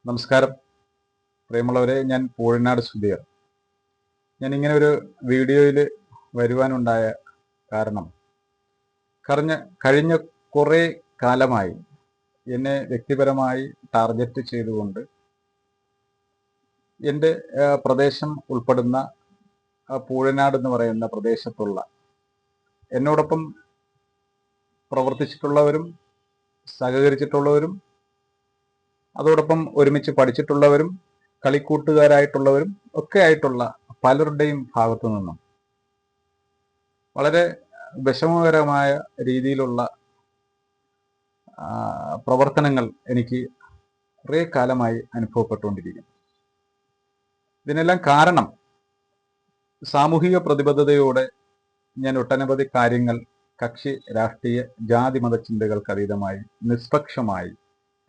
നമസ്കാരം പ്രിയമുള്ളവരെ, ഞാൻ പൂഴനാട് സുധീർ. ഞാൻ ഇങ്ങനെ ഒരു വീഡിയോയിൽ വരുവാനുണ്ടായ കാരണം കഴിഞ്ഞ കുറേ കാലമായി എന്നെ വ്യക്തിപരമായി ടാർഗറ്റ് ചെയ്തുകൊണ്ട് എൻ്റെ പ്രദേശം ഉൾപ്പെടുന്ന പൂഴനാട് എന്ന് പറയുന്ന പ്രദേശത്തുള്ള എന്നോടൊപ്പം പ്രവർത്തിച്ചിട്ടുള്ളവരും സഹകരിച്ചിട്ടുള്ളവരും അതോടൊപ്പം ഒരുമിച്ച് പഠിച്ചിട്ടുള്ളവരും കളിക്കൂട്ടുകാരായിട്ടുള്ളവരും ഒക്കെ ആയിട്ടുള്ള പലരുടെയും ഭാഗത്തു നിന്നും വളരെ വിഷമകരമായ രീതിയിലുള്ള പ്രവർത്തനങ്ങൾ എനിക്ക് കുറേ കാലമായി അനുഭവപ്പെട്ടുകൊണ്ടിരിക്കുന്നു. ഇതിനെല്ലാം കാരണം സാമൂഹിക പ്രതിബദ്ധതയോടെ ഞാൻ ഒട്ടനവധി കാര്യങ്ങൾ കക്ഷി രാഷ്ട്രീയ ജാതി മത ചിന്തകൾക്ക് അതീതമായി നിഷ്പക്ഷമായി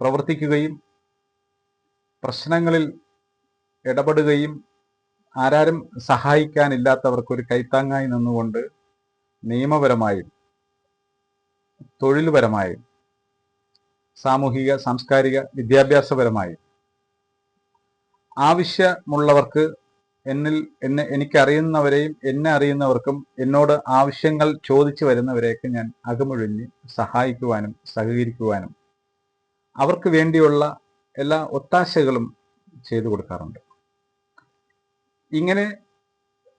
പ്രവർത്തിക്കുകയും പ്രശ്നങ്ങളിൽ ഇടപെടുകയും ആരാരും സഹായിക്കാനില്ലാത്തവർക്ക് ഒരു കൈത്താങ്ങായി നിന്നുകൊണ്ട് നിയമപരമായും തൊഴിൽപരമായും സാമൂഹിക സാംസ്കാരിക വിദ്യാഭ്യാസപരമായും ആവശ്യമുള്ളവർക്ക് എനിക്കറിയുന്നവരെയും എന്നെ അറിയുന്നവർക്കും എന്നോട് ആവശ്യങ്ങൾ ചോദിച്ചു വരുന്നവരെയൊക്കെ ഞാൻ അകമൊഴിഞ്ഞ് സഹായിക്കുവാനും സഹകരിക്കുവാനും അവർക്ക് വേണ്ടിയുള്ള എല്ലാ ഒത്താശകളും ചെയ്തു കൊടുക്കാറുണ്ട്. ഇങ്ങനെ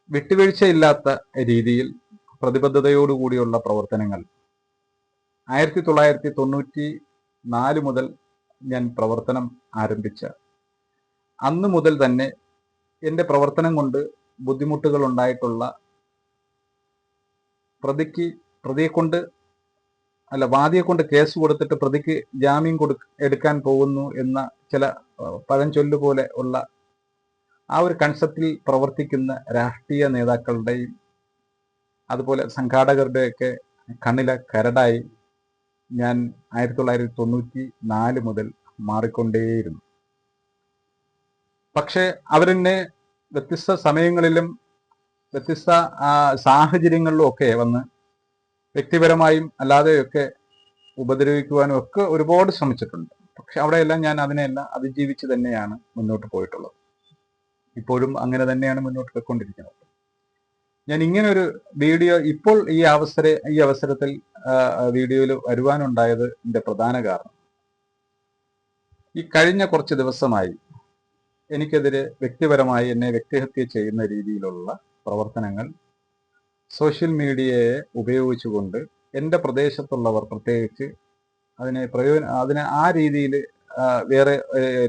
വിട്ടുവീഴ്ചയില്ലാത്ത രീതിയിൽ പ്രതിബദ്ധതയോടുകൂടിയുള്ള പ്രവർത്തനങ്ങൾ 1994 മുതൽ ഞാൻ പ്രവർത്തനം ആരംഭിച്ച അന്ന് മുതൽ തന്നെ എൻ്റെ പ്രവർത്തനം കൊണ്ട് ബുദ്ധിമുട്ടുകൾ ഉണ്ടായിട്ടുള്ള വാദിയെ കൊണ്ട് കേസ് കൊടുത്തിട്ട് പ്രതിക്ക് ജാമ്യം എടുക്കാൻ പോകുന്നു എന്ന ചില പഴഞ്ചൊല്ല് പോലെ ഉള്ള ആ ഒരു കൺസെപ്റ്റിൽ പ്രവർത്തിക്കുന്ന രാഷ്ട്രീയ നേതാക്കളുടെയും അതുപോലെ സംഘാടകരുടെയൊക്കെ കണ്ണിലെ കരടായി ഞാൻ 1994 മുതൽ മാറിക്കൊണ്ടേയിരുന്നു. പക്ഷെ അവരെന്നെ വ്യത്യസ്ത സമയങ്ങളിലും വ്യത്യസ്ത സാഹചര്യങ്ങളിലും ഒക്കെ വന്ന് വ്യക്തിപരമായും അല്ലാതെയൊക്കെ ഉപദ്രവിക്കുവാനും ഒക്കെ ഒരുപാട് ശ്രമിച്ചിട്ടുണ്ട്. പക്ഷെ അവിടെയെല്ലാം ഞാൻ അതിനെല്ലാം അതിജീവിച്ച് തന്നെയാണ് മുന്നോട്ട് പോയിട്ടുള്ളത്. ഇപ്പോഴും അങ്ങനെ തന്നെയാണ് മുന്നോട്ട് പോയിക്കൊണ്ടിരിക്കുന്നത്. ഞാൻ ഇങ്ങനെ ഒരു വീഡിയോ ഇപ്പോൾ ഈ അവസരത്തിൽ വീഡിയോയിൽ വരുവാനുണ്ടായത് എൻ്റെ പ്രധാന കാരണം ഈ കഴിഞ്ഞ കുറച്ച് ദിവസമായി എനിക്കെതിരെ വ്യക്തിപരമായി എന്നെ വ്യക്തിഹത്യ ചെയ്യുന്ന രീതിയിലുള്ള പ്രവർത്തനങ്ങൾ സോഷ്യൽ മീഡിയയെ ഉപയോഗിച്ചുകൊണ്ട് എൻ്റെ പ്രദേശത്തുള്ളവർ പ്രത്യേകിച്ച് അതിനെ ആ രീതിയിൽ വേറെ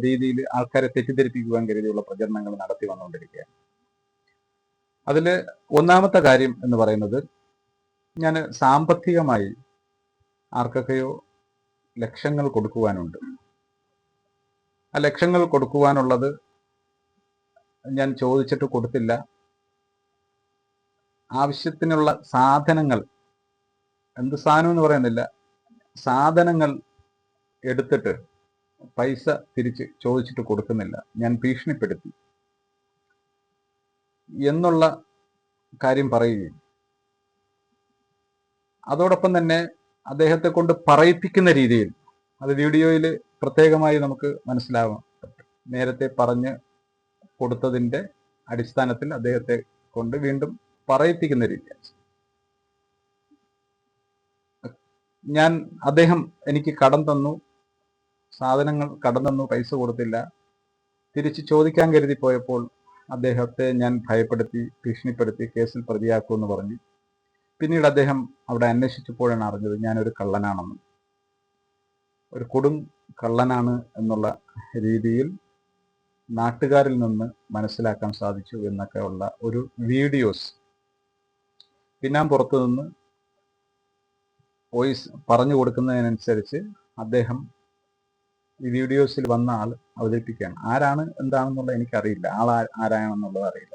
രീതിയിൽ ആൾക്കാരെ തെറ്റിദ്ധരിപ്പിക്കുവാൻ കരുതിയുള്ള പ്രചരണങ്ങൾ നടത്തി വന്നുകൊണ്ടിരിക്കുകയാണ്. അതിൽ ഒന്നാമത്തെ കാര്യം എന്ന് പറയുന്നത്, ഞാൻ സാമ്പത്തികമായി ആർക്കൊക്കെയോ ലക്ഷങ്ങൾ കൊടുക്കുവാനുണ്ട്. ആ ലക്ഷങ്ങൾ കൊടുക്കുവാനുള്ളത് ഞാൻ ചോദിച്ചിട്ട് കൊടുത്തില്ല. ആവശ്യത്തിനുള്ള സാധനങ്ങൾ, എന്ത് സാധനം എന്ന് പറയുന്നില്ല, സാധനങ്ങൾ എടുത്തിട്ട് പൈസ തിരിച്ച് ചോദിച്ചിട്ട് കൊടുക്കുന്നില്ല, ഞാൻ ഭീഷണിപ്പെടുത്തി എന്നുള്ള കാര്യം പറയുകയും അതോടൊപ്പം തന്നെ അദ്ദേഹത്തെ കൊണ്ട് പറയിപ്പിക്കുന്ന രീതിയിൽ, അത് വീഡിയോയിൽ പ്രത്യേകമായി നമുക്ക് മനസ്സിലാവാം, നേരത്തെ പറഞ്ഞ് കൊടുത്തതിൻ്റെ അടിസ്ഥാനത്തിൽ അദ്ദേഹത്തെ കൊണ്ട് വീണ്ടും പറയിപ്പിക്കുന്ന രീതിയാണ്. അദ്ദേഹം എനിക്ക് കടം തന്നു, സാധനങ്ങൾ കടം തന്നു, പൈസ കൊടുത്തില്ല. തിരിച്ച് ചോദിക്കാൻ കരുതി പോയപ്പോൾ അദ്ദേഹത്തെ ഞാൻ ഭയപ്പെടുത്തി, ഭീഷണിപ്പെടുത്തി, കേസിൽ പ്രതിയാക്കുമെന്ന് പറഞ്ഞു. പിന്നീട് അദ്ദേഹം അവിടെ അന്വേഷിച്ചപ്പോഴാണ് അറിഞ്ഞത് ഞാനൊരു കള്ളനാണെന്ന്, ഒരു കൊടും കള്ളനാണ് എന്നുള്ള രീതിയിൽ നാട്ടുകാരിൽ നിന്ന് മനസ്സിലാക്കാൻ സാധിച്ചു എന്നൊക്കെ ഉള്ള ഒരു വീഡിയോസ് പുറത്തു നിന്ന് വോയിസ് പറഞ്ഞു കൊടുക്കുന്നതിനനുസരിച്ച് അദ്ദേഹം ഈ വീഡിയോസിൽ വന്ന ആൾ അവതരിപ്പിക്കുകയാണ്. ആരാണ് എന്താണെന്നുള്ള എനിക്കറിയില്ല, ആരാണെന്നുള്ളത് അറിയില്ല.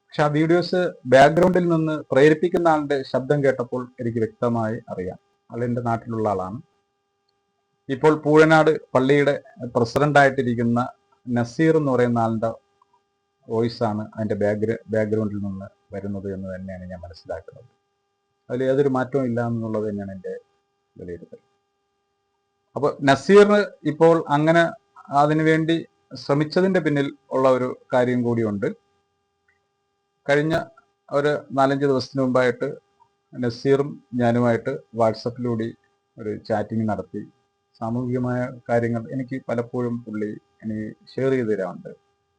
പക്ഷെ ആ വീഡിയോസ് ബാക്ക്ഗ്രൗണ്ടിൽ നിന്ന് പ്രേരിപ്പിക്കുന്ന ആളുടെ ശബ്ദം കേട്ടപ്പോൾ എനിക്ക് വ്യക്തമായി അറിയാം, ആൾ എൻ്റെ നാട്ടിലുള്ള ആളാണ്. ഇപ്പോൾ പൂഴനാട് പള്ളിയുടെ പ്രസിഡന്റായിട്ടിരിക്കുന്ന നസീർ എന്ന് പറയുന്ന ആളുടെ വോയിസാണ് അതിൻ്റെ ബാക്ക്ഗ്രൗണ്ടിൽ നിന്ന് വരുന്നത് എന്ന് തന്നെയാണ് ഞാൻ മനസ്സിലാക്കുന്നത്. അതിൽ യാതൊരു മാറ്റവും ഇല്ല എന്നുള്ളത് തന്നെയാണ് എൻ്റെ വിലയിരുത്തൽ. അപ്പോൾ നസീർ ഇപ്പോൾ അങ്ങനെ അതിനുവേണ്ടി ശ്രമിച്ചതിന്റെ പിന്നിൽ ഉള്ള ഒരു കാര്യം കൂടിയുണ്ട്. കഴിഞ്ഞ ഒരു 4-5 ദിവസത്തിന് മുമ്പായിട്ട് നസീറും ഞാനുമായിട്ട് വാട്സപ്പിലൂടെ ഒരു ചാറ്റിംഗ് നടത്തി. സാമൂഹികമായ കാര്യങ്ങൾ എനിക്ക് പലപ്പോഴും പുള്ളി എനിക്ക് ഷെയർ ചെയ്ത് തരാറുണ്ട്.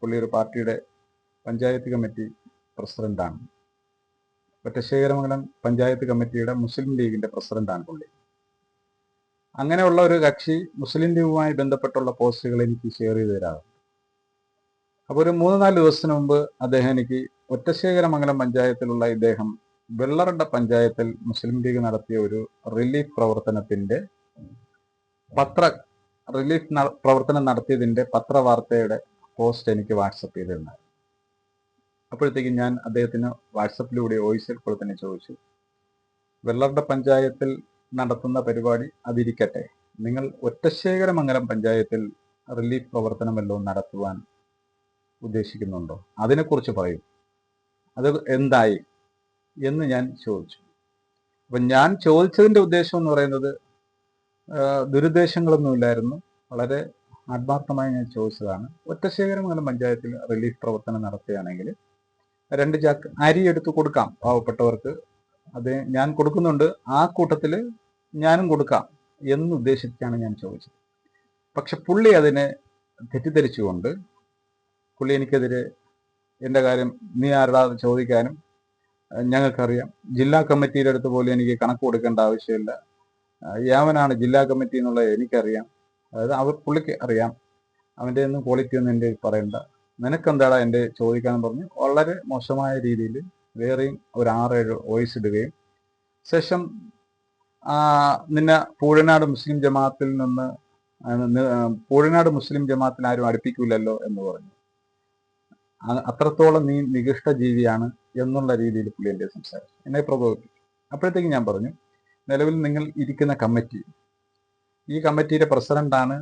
പുള്ളി ഒരു പാർട്ടിയുടെ പഞ്ചായത്ത് കമ്മിറ്റി പ്രസിഡന്റാണ്. ഒറ്റശേഖരമംഗലം പഞ്ചായത്ത് കമ്മിറ്റിയുടെ മുസ്ലിം ലീഗിന്റെ പ്രസിഡന്റാണ് പുള്ളി. അങ്ങനെയുള്ള ഒരു കക്ഷി മുസ്ലിം ലീഗുമായി ബന്ധപ്പെട്ടുള്ള പോസ്റ്റുകൾ എനിക്ക് ഷെയർ ചെയ്ത് തരാറുണ്ട്. അപ്പോൾ ഒരു 3-4 ദിവസത്തിന് മുമ്പ് അദ്ദേഹം എനിക്ക് ഒറ്റശേഖരമംഗലം പഞ്ചായത്തിലുള്ള ഇദ്ദേഹം വെള്ളറട പഞ്ചായത്തിൽ മുസ്ലിം ലീഗ് നടത്തിയ ഒരു റിലീഫ് പ്രവർത്തനത്തിന്റെ പ്രവർത്തനം നടത്തിയതിന്റെ പത്രവാർത്തയുടെ പോസ്റ്റ് എനിക്ക് വാട്സപ്പ് ചെയ്തിരുന്നത്. അപ്പോഴത്തേക്കും ഞാൻ അദ്ദേഹത്തിന് വാട്സപ്പിലൂടെ വോയിസിൽ കൂടെ തന്നെ ചോദിച്ചു, വെള്ളറട പഞ്ചായത്തിൽ നടത്തുന്ന പരിപാടി അതിരിക്കട്ടെ, നിങ്ങൾ ഒറ്റശേഖരമംഗലം പഞ്ചായത്തിൽ റിലീഫ് പ്രവർത്തനം വല്ലതും നടത്തുവാൻ ഉദ്ദേശിക്കുന്നുണ്ടോ? അതിനെക്കുറിച്ച് പറയും, അത് എന്തായി എന്ന് ഞാൻ ചോദിച്ചു. അപ്പം ഞാൻ ചോദിച്ചതിൻ്റെ ഉദ്ദേശം എന്ന് പറയുന്നത് ദുരുദ്ദേശങ്ങളൊന്നുമില്ലായിരുന്നു. വളരെ ആത്മാർത്ഥമായി ഞാൻ ചോദിച്ചതാണ്. ഒറ്റശേഖരമംഗലം പഞ്ചായത്തിൽ റിലീഫ് പ്രവർത്തനം നടത്തുകയാണെങ്കിൽ 2 ചാക്ക് അരി എടുത്ത് കൊടുക്കാം പാവപ്പെട്ടവർക്ക്. അത് ഞാൻ കൊടുക്കുന്നുണ്ട്, ആ കൂട്ടത്തിൽ ഞാനും കൊടുക്കാം എന്നുദ്ദേശിച്ചാണ് ഞാൻ ചോദിച്ചത്. പക്ഷെ പുള്ളി അതിനെ തെറ്റിദ്ധരിച്ചുകൊണ്ട് പുള്ളി എനിക്കെതിരെ എൻ്റെ കാര്യം നീ ആരുടെ ചോദിക്കാനും, ഞങ്ങൾക്കറിയാം, ജില്ലാ കമ്മിറ്റിയുടെ അടുത്ത് പോലും എനിക്ക് കണക്ക് കൊടുക്കേണ്ട ആവശ്യമില്ല, യാവനാണ് ജില്ലാ കമ്മിറ്റി എന്നുള്ളത് എനിക്കറിയാം, അതായത് പുള്ളിക്ക് അറിയാം, അവൻ്റെ ഒന്നും ക്വാളിറ്റി ഒന്നും എൻ്റെ പറയണ്ട, നിനക്കെന്താടാ എൻ്റെ ചോദിക്കാന്ന് പറഞ്ഞ് വളരെ മോശമായ രീതിയിൽ വേറെയും ഒരു 6-7 വോയിസ് ഇടുകയും ശേഷം നിന്നെ പൂഴനാട് മുസ്ലിം ജമാഅത്തിൽ നിന്ന് പൂഴനാട് മുസ്ലിം ജമാഅത്തിൽ ആരും അടുപ്പിക്കൂലല്ലോ എന്ന് പറഞ്ഞു. അത്രത്തോളം നീ നികൃഷ്ട ജീവിയാണ് എന്നുള്ള രീതിയിൽ പുള്ളി എൻ്റെ സംസാരിച്ചു, എന്നെ പ്രകോപിപ്പിച്ചു. അപ്പോഴത്തേക്ക് ഞാൻ പറഞ്ഞു, നിലവിൽ നിങ്ങൾ ഇരിക്കുന്ന കമ്മിറ്റി, ഈ കമ്മിറ്റിയുടെ പ്രസിഡന്റാണ്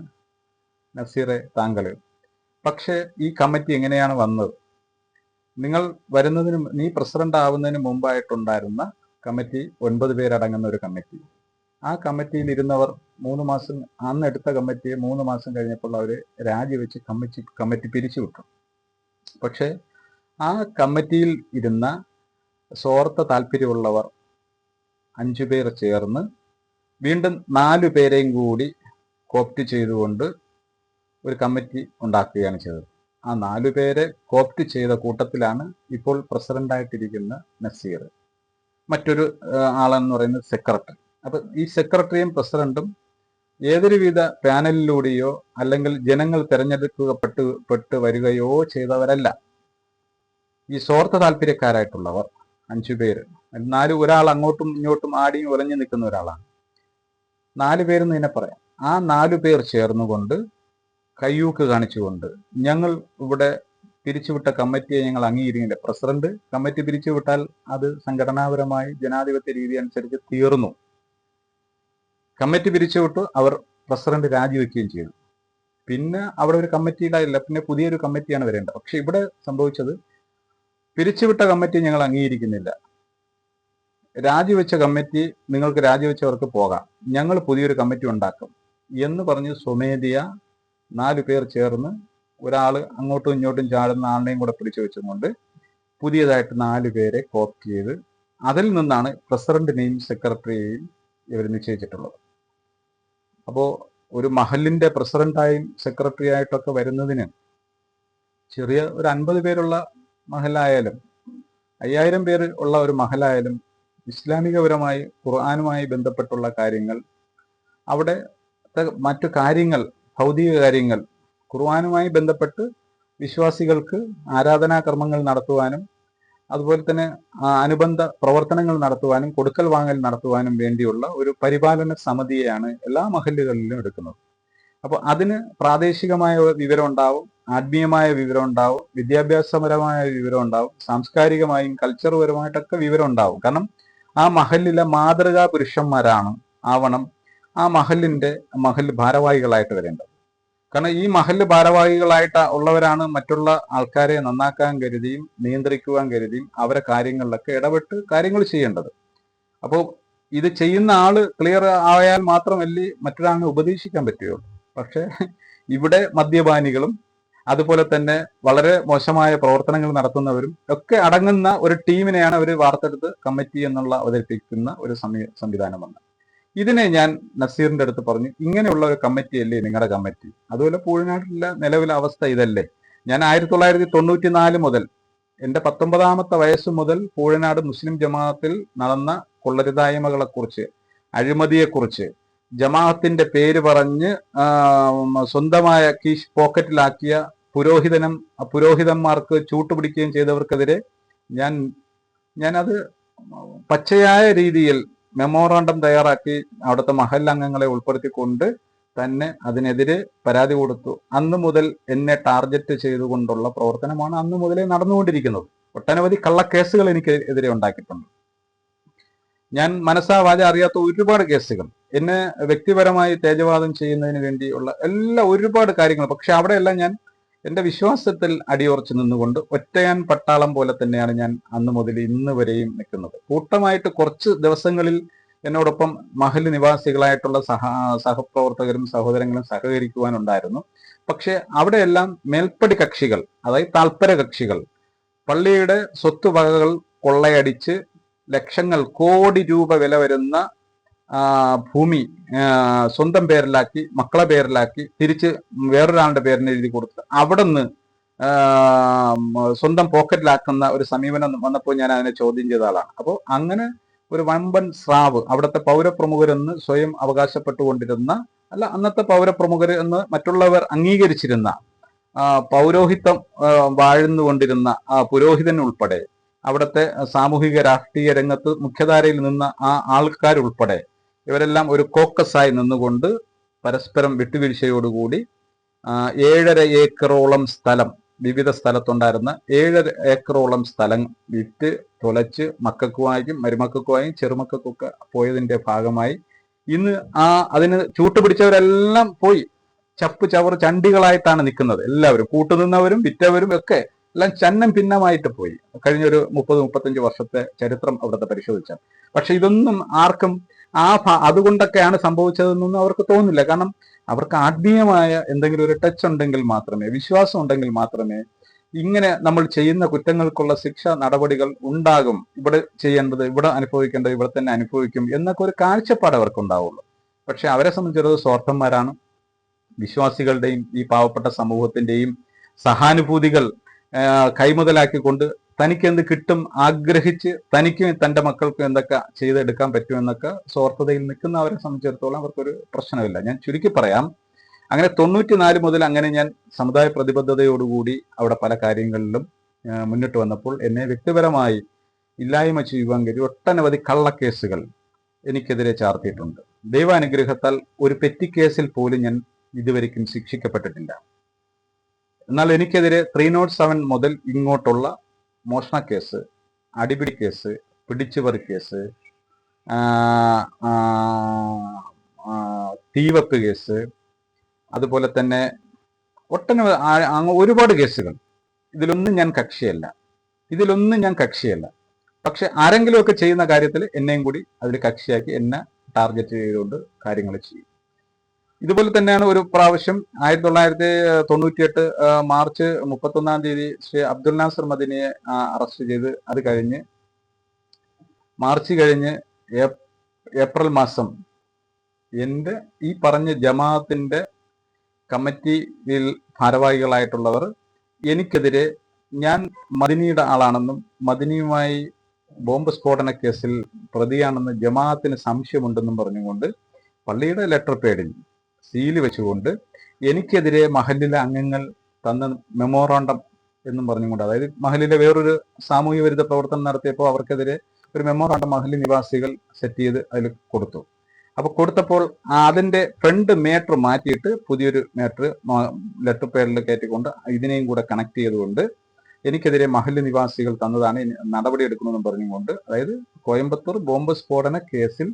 നസീറെ താങ്കൾ. പക്ഷേ ഈ കമ്മിറ്റി എങ്ങനെയാണ് വന്നത്? നീ പ്രസിഡന്റ് ആവുന്നതിന് മുമ്പായിട്ടുണ്ടായിരുന്ന കമ്മിറ്റി 9 പേരടങ്ങുന്ന ഒരു കമ്മിറ്റി. ആ കമ്മിറ്റിയിൽ ഇരുന്നവർ 3 മാസം, അന്ന് എടുത്ത കമ്മിറ്റിയെ 3 മാസം കഴിഞ്ഞപ്പോൾ അവർ രാജിവെച്ച് കമ്മിറ്റി പിരിച്ചുവിട്ടു. പക്ഷേ ആ കമ്മിറ്റിയിൽ ഇരുന്ന സ്വാർത്ഥ താല്പര്യമുള്ളവർ 5 പേർ ചേർന്ന് വീണ്ടും 4 പേരെയും കൂടി കോപ്റ്റ് ചെയ്തുകൊണ്ട് ഒരു കമ്മിറ്റി ഉണ്ടാക്കുകയാണ് ചെയ്തത്. ആ 4 പേരെ കോപ്റ്റ് ചെയ്ത കൂട്ടത്തിലാണ് ഇപ്പോൾ പ്രസിഡന്റായിട്ടിരിക്കുന്ന നസീർ. മറ്റൊരു ആളെന്ന് പറയുന്നത് സെക്രട്ടറി. അപ്പൊ ഈ സെക്രട്ടറിയും പ്രസിഡന്റും ഏതൊരുവിധ പാനലിലൂടെയോ അല്ലെങ്കിൽ ജനങ്ങൾ തെരഞ്ഞെടുക്കപ്പെട്ട് വരികയോ ചെയ്തവരല്ല. ഈ സ്വാർത്ഥ താല്പര്യക്കാരായിട്ടുള്ളവർ 5 പേര്, ഒരാൾ അങ്ങോട്ടും ഇങ്ങോട്ടും ആടിയും ഉലഞ്ഞു നിൽക്കുന്ന ഒരാളാണ്. 4 പേരെന്ന് തന്നെ പറയാം. ആ 4 പേർ ചേർന്നുകൊണ്ട് കയ്യൂക്ക് കാണിച്ചുകൊണ്ട് ഞങ്ങൾ ഇവിടെ പിരിച്ചുവിട്ട കമ്മിറ്റിയെ ഞങ്ങൾ അംഗീകരിക്കില്ല. പ്രസിഡന്റ് കമ്മിറ്റി പിരിച്ചുവിട്ടാൽ അത് സംഘടനാപരമായി ജനാധിപത്യ രീതി അനുസരിച്ച് തീർന്നു. കമ്മിറ്റി പിരിച്ചുവിട്ടു, അവർ പ്രസിഡന്റ് രാജിവെക്കുകയും ചെയ്തു. പിന്നെ അവിടെ ഒരു കമ്മിറ്റിയിലായില്ല, പിന്നെ പുതിയൊരു കമ്മിറ്റിയാണ് വരേണ്ടത്. പക്ഷെ ഇവിടെ സംഭവിച്ചത്, പിരിച്ചുവിട്ട കമ്മിറ്റി ഞങ്ങൾ അംഗീകരിക്കുന്നില്ല, രാജിവെച്ച കമ്മിറ്റി നിങ്ങൾക്ക് രാജിവെച്ചവർക്ക് പോകാം, ഞങ്ങൾ പുതിയൊരു കമ്മിറ്റി ഉണ്ടാക്കും എന്ന് പറഞ്ഞ് സ്വമേധയ 4 പേർ ചേർന്ന് ഒരാൾ അങ്ങോട്ടും ഇങ്ങോട്ടും ചാടുന്ന ആളിനെയും കൂടെ പിടിച്ചു വെച്ചുകൊണ്ട് പുതിയതായിട്ട് 4 പേരെ കോപ്റ്റ് ചെയ്ത് അതിൽ നിന്നാണ് പ്രസിഡന്റിനെയും സെക്രട്ടറിയെയും ഇവർ നിശ്ചയിച്ചിട്ടുള്ളത്. അപ്പോൾ ഒരു മഹലിന്റെ പ്രസിഡന്റായും സെക്രട്ടറി ആയിട്ടൊക്കെ വരുന്നതിന് ചെറിയ ഒരു 50 പേരുള്ള മഹലായാലും 5000 പേർ ഉള്ള ഒരു മഹലായാലും ഇസ്ലാമികപരമായി ഖുർആനുമായി ബന്ധപ്പെട്ടുള്ള കാര്യങ്ങൾ, അവിടെ മറ്റു കാര്യങ്ങൾ, ഭൗതിക കാര്യങ്ങൾ, ഖുർആനുമായി ബന്ധപ്പെട്ട് വിശ്വാസികൾക്ക് ആരാധനാ കർമ്മങ്ങൾ നടത്തുവാനും അതുപോലെ തന്നെ അനുബന്ധ പ്രവർത്തനങ്ങൾ നടത്തുവാനും കൊടുക്കൽ വാങ്ങൽ നടത്തുവാനും വേണ്ടിയുള്ള ഒരു പരിപാലന സമിതിയെയാണ് എല്ലാ മഹല്ലുകളിലും എടുക്കുന്നത്. അപ്പോൾ അതിന് പ്രാദേശികമായ വിവരം ഉണ്ടാവും, ആത്മീയമായ വിവരം ഉണ്ടാവും, വിദ്യാഭ്യാസപരമായ വിവരം ഉണ്ടാവും, സാംസ്കാരികമായും കൾച്ചറുപരമായിട്ടൊക്കെ വിവരം ഉണ്ടാവും. കാരണം ആ മഹല്ലിലെ മാതൃകാ പുരുഷന്മാരാണ് ആവണം ആ മഹല്ല് ഭാരവാഹികളായിട്ട് വരേണ്ടത്. കാരണം ഈ മഹല്ല് ഭാരവാഹികളായിട്ട് ഉള്ളവരാണ് മറ്റുള്ള ആൾക്കാരെ നന്നാക്കാൻ കരുതിയും നിയന്ത്രിക്കുവാൻ കരുതിയും അവരെ കാര്യങ്ങളിലൊക്കെ ഇടപെട്ട് കാര്യങ്ങൾ ചെയ്യേണ്ടത്. അപ്പോൾ ഇത് ചെയ്യുന്ന ആള് ക്ലിയർ ആയാൽ മാത്രമല്ലേ മറ്റൊരാളിനെ ഉപദേശിക്കാൻ പറ്റുകയുള്ളൂ. പക്ഷെ ഇവിടെ മദ്യപാനികളും അതുപോലെ തന്നെ വളരെ മോശമായ പ്രവർത്തനങ്ങൾ നടത്തുന്നവരും ഒക്കെ അടങ്ങുന്ന ഒരു ടീമിനെയാണ് അവർ വാർത്തെടുത്ത് കമ്മിറ്റി എന്നുള്ള അവതരിപ്പിക്കുന്ന ഒരു സംവിധാനമാണ്. ഇതിനെ ഞാൻ നസീറിന്റെ അടുത്ത് പറഞ്ഞു, ഇങ്ങനെയുള്ള ഒരു കമ്മിറ്റി അല്ലേ നിങ്ങളുടെ കമ്മിറ്റി? അതുപോലെ പൂഴനാട്ടിലെ നിലവിലെ അവസ്ഥ ഇതല്ലേ? ഞാൻ 1994 മുതൽ എൻ്റെ 19ാമത്തെ വയസ്സ് മുതൽ പൂഴനാട് മുസ്ലിം ജമാഅത്തിൽ നടന്ന കൊള്ളരുതായ്മകളെക്കുറിച്ച്, അഴിമതിയെക്കുറിച്ച്, ജമാഅത്തിന്റെ പേര് പറഞ്ഞ് സ്വന്തമായ കീശ് പോക്കറ്റിലാക്കിയ പുരോഹിതന്മാർക്ക് ചൂട്ടുപിടിക്കുകയും ചെയ്തവർക്കെതിരെ ഞാനത് പച്ചയായ രീതിയിൽ മെമ്മോറാണ്ടം തയ്യാറാക്കി അവിടുത്തെ മഹൽ അംഗങ്ങളെ ഉൾപ്പെടുത്തിക്കൊണ്ട് തന്നെ അതിനെതിരെ പരാതി കൊടുത്തു. അന്ന് മുതൽ എന്നെ ടാർഗറ്റ് ചെയ്തുകൊണ്ടുള്ള പ്രവർത്തനമാണ് അന്ന് മുതലേ നടന്നുകൊണ്ടിരിക്കുന്നത്. ഒട്ടനവധി കള്ളക്കേസുകൾ എനിക്ക് എതിരെ ഉണ്ടാക്കിയിട്ടുണ്ട്. ഞാൻ മനസ്സാവാച അറിയാത്ത ഒരുപാട് കേസുകൾ, എന്നെ വ്യക്തിപരമായി തേജവാദം ചെയ്യുന്നതിന് വേണ്ടിയുള്ള ഒരുപാട് കാര്യങ്ങൾ. പക്ഷെ അവിടെയെല്ലാം ഞാൻ എൻ്റെ വിശ്വാസത്തിൽ അടിയുറച്ചു നിന്നുകൊണ്ട് ഒറ്റയാൻ പട്ടാളം പോലെ തന്നെയാണ് ഞാൻ അന്ന് മുതൽ ഇന്ന് വരെയും നിൽക്കുന്നത്. കൂട്ടമായിട്ട് കുറച്ച് ദിവസങ്ങളിൽ എന്നോടൊപ്പം മഹൽ നിവാസികളായിട്ടുള്ള സഹപ്രവർത്തകരും സഹോദരങ്ങളും സഹകരിക്കുവാനുണ്ടായിരുന്നു. പക്ഷെ അവിടെയെല്ലാം മേൽപ്പടി കക്ഷികൾ, അതായത് താൽപര കക്ഷികൾ, പള്ളിയുടെ സ്വത്തുവകകൾ കൊള്ളയടിച്ച് ലക്ഷങ്ങൾ, കോടി രൂപ വില വരുന്ന ഭൂമി സ്വന്തം പേരിലാക്കി, മക്കളെ പേരിലാക്കി, തിരിച്ച് വേറൊരാളുടെ പേരിന് എഴുതി കൊടുത്ത് അവിടെ നിന്ന് സ്വന്തം പോക്കറ്റിലാക്കുന്ന ഒരു സമീപനം വന്നപ്പോൾ ഞാൻ അതിനെ ചോദ്യം ചെയ്ത ആളാണ്. അപ്പോൾ അങ്ങനെ ഒരു വമ്പൻ സ്രാവ് അവിടുത്തെ പൗരപ്രമുഖരെന്ന് സ്വയം അവകാശപ്പെട്ടുകൊണ്ടിരുന്ന, അല്ല അന്നത്തെ പൗരപ്രമുഖർ എന്ന് മറ്റുള്ളവർ അംഗീകരിച്ചിരുന്ന, പൗരോഹിത്യം വാഴുന്നുകൊണ്ടിരുന്ന പുരോഹിതൻ ഉൾപ്പെടെ, അവിടുത്തെ സാമൂഹിക രാഷ്ട്രീയ രംഗത്ത് മുഖ്യധാരയിൽ നിന്ന ആ ആൾക്കാരുൾപ്പെടെ ഇവരെല്ലാം ഒരു കോക്കസായി നിന്നുകൊണ്ട് പരസ്പരം വിട്ടുവീഴ്ചയോടുകൂടി 7.5 ഏക്കറോളം സ്ഥലം, വിവിധ സ്ഥലത്തുണ്ടായിരുന്ന 7 ഏക്കറോളം സ്ഥലം വിറ്റ് തുലച്ച് മക്കൾക്കുമായും മരുമക്കൾക്കുമായും ചെറുമക്കൾക്കൊക്കെ പോയതിന്റെ ഭാഗമായി ഇന്ന് അതിന് ചൂട്ടുപിടിച്ചവരെല്ലാം പോയി ചപ്പ് ചവർ ചണ്ടികളായിട്ടാണ് നിൽക്കുന്നത്. എല്ലാവരും കൂട്ടുനിന്നവരും വിറ്റവരും ഒക്കെ എല്ലാം ചന്നം ഭിന്നമായിട്ട് പോയി. കഴിഞ്ഞൊരു 30-35 വർഷത്തെ ചരിത്രം അവിടുത്തെ പരിശോധിച്ചാൽ. പക്ഷെ ഇതൊന്നും ആർക്കും അതുകൊണ്ടൊക്കെയാണ് സംഭവിച്ചതെന്നൊന്നും അവർക്ക് തോന്നില്ല. കാരണം അവർക്ക് ആത്മീയമായ എന്തെങ്കിലും ഒരു ടച്ച് ഉണ്ടെങ്കിൽ മാത്രമേ, വിശ്വാസം ഉണ്ടെങ്കിൽ മാത്രമേ ഇങ്ങനെ നമ്മൾ ചെയ്യുന്ന കുറ്റങ്ങൾക്കുള്ള ശിക്ഷ നടപടികൾ ഉണ്ടാകും, ഇവിടെ ചെയ്യേണ്ടത് ഇവിടെ അനുഭവിക്കേണ്ടത് ഇവിടെ തന്നെ അനുഭവിക്കും എന്നൊക്കെ ഒരു കാഴ്ചപ്പാട് അവർക്ക് ഉണ്ടാവുള്ളൂ. പക്ഷെ അവരെ സംബന്ധിച്ചിടത്തോളം സ്വാർത്ഥന്മാരാണ്. വിശ്വാസികളുടെയും ഈ പാവപ്പെട്ട സമൂഹത്തിന്റെയും സഹാനുഭൂതികൾ കൈമുതലാക്കിക്കൊണ്ട് തനിക്ക് എന്ത് കിട്ടും ആഗ്രഹിച്ച് തനിക്കും തൻ്റെ മക്കൾക്കും എന്തൊക്കെ ചെയ്തെടുക്കാൻ പറ്റുമെന്നൊക്കെ സ്വാർത്ഥതയിൽ നിൽക്കുന്നവരെ സംബന്ധിച്ചിടത്തോളം അവർക്കൊരു പ്രശ്നമില്ല. ഞാൻ ചുരുക്കി പറയാം, അങ്ങനെ 94 മുതൽ അങ്ങനെ ഞാൻ സമുദായ പ്രതിബദ്ധതയോടുകൂടി അവിടെ പല കാര്യങ്ങളിലും മുന്നിട്ട് വന്നപ്പോൾ എന്നെ വ്യക്തിപരമായി ഇല്ലായ്മ ചെയ്യുവാൻ കഴിയും ഒട്ടനവധി കള്ളക്കേസുകൾ എനിക്കെതിരെ ചാർത്തിയിട്ടുണ്ട്. ദൈവാനുഗ്രഹത്താൽ ഒരു പെറ്റി കേസിൽ പോലും ഞാൻ ഇതുവരെയ്ക്കും ശിക്ഷിക്കപ്പെട്ടിട്ടില്ല. എന്നാൽ എനിക്കെതിരെ 307 മുതൽ ഇങ്ങോട്ടുള്ള മോഷണ കേസ്, അടിപിടി കേസ്, പിടിച്ചുപറി കേസ്, തീവെപ്പ് കേസ്, അതുപോലെ തന്നെ ഒട്ടനവധി ഒരുപാട് കേസുകൾ, ഇതിലൊന്നും ഞാൻ കക്ഷിയല്ല. പക്ഷെ ആരെങ്കിലുമൊക്കെ ചെയ്യുന്ന കാര്യത്തിൽ എന്നെയും കൂടി അതിൽ കക്ഷിയാക്കി എന്നെ ടാർഗറ്റ് ചെയ്തുകൊണ്ട് കാര്യങ്ങൾ ചെയ്യും. ഇതുപോലെ തന്നെയാണ് ഒരു പ്രാവശ്യം 1998 മാർച്ച് 31 ശ്രീ അബ്ദുൽ നാസർ മദിനിയെ അറസ്റ്റ് ചെയ്ത്, അത് കഴിഞ്ഞ് മാർച്ച് കഴിഞ്ഞ് ഏപ്രിൽ മാസം എൻ്റെ ഈ പറഞ്ഞ ജമാഅത്തിന്റെ കമ്മിറ്റിയിൽ ഭാരവാഹികളായിട്ടുള്ളവർ എനിക്കെതിരെ ഞാൻ മദിനിയുടെ ആളാണെന്നും മദിനിയുമായി ബോംബ് സ്ഫോടന കേസിൽ പ്രതിയാണെന്ന് ജമാഅത്തിന് സംശയമുണ്ടെന്നും പറഞ്ഞുകൊണ്ട് പള്ളിയുടെ ലെറ്റർ പേഡിൽ സീല് വെച്ചുകൊണ്ട് എനിക്കെതിരെ മഹലിലെ അംഗങ്ങൾ തന്ന മെമ്മോറാണ്ടം എന്നും പറഞ്ഞുകൊണ്ട്, അതായത് മഹലിലെ വേറൊരു സാമൂഹ്യ വിരുദ്ധ പ്രവർത്തനം നടത്തിയപ്പോൾ അവർക്കെതിരെ ഒരു മെമ്മോറാണ്ടം മഹലി നിവാസികൾ സെറ്റ് ചെയ്ത് അതിൽ കൊടുത്തു. അപ്പോൾ കൊടുത്തപ്പോൾ അതിന്റെ ഫ്രണ്ട് മേറ്റർ മാറ്റിയിട്ട് പുതിയൊരു മേറ്റർ ലെറ്റർ പേഡിൽ കയറ്റിക്കൊണ്ട് ഇതിനെയും കൂടെ കണക്ട് ചെയ്തുകൊണ്ട് എനിക്കെതിരെ മഹല്ല് നിവാസികൾ തന്നതാണ് നടപടി എടുക്കണമെന്ന് പറഞ്ഞുകൊണ്ട്, അതായത് കോയമ്പത്തൂർ ബോംബ് സ്ഫോടന കേസിൽ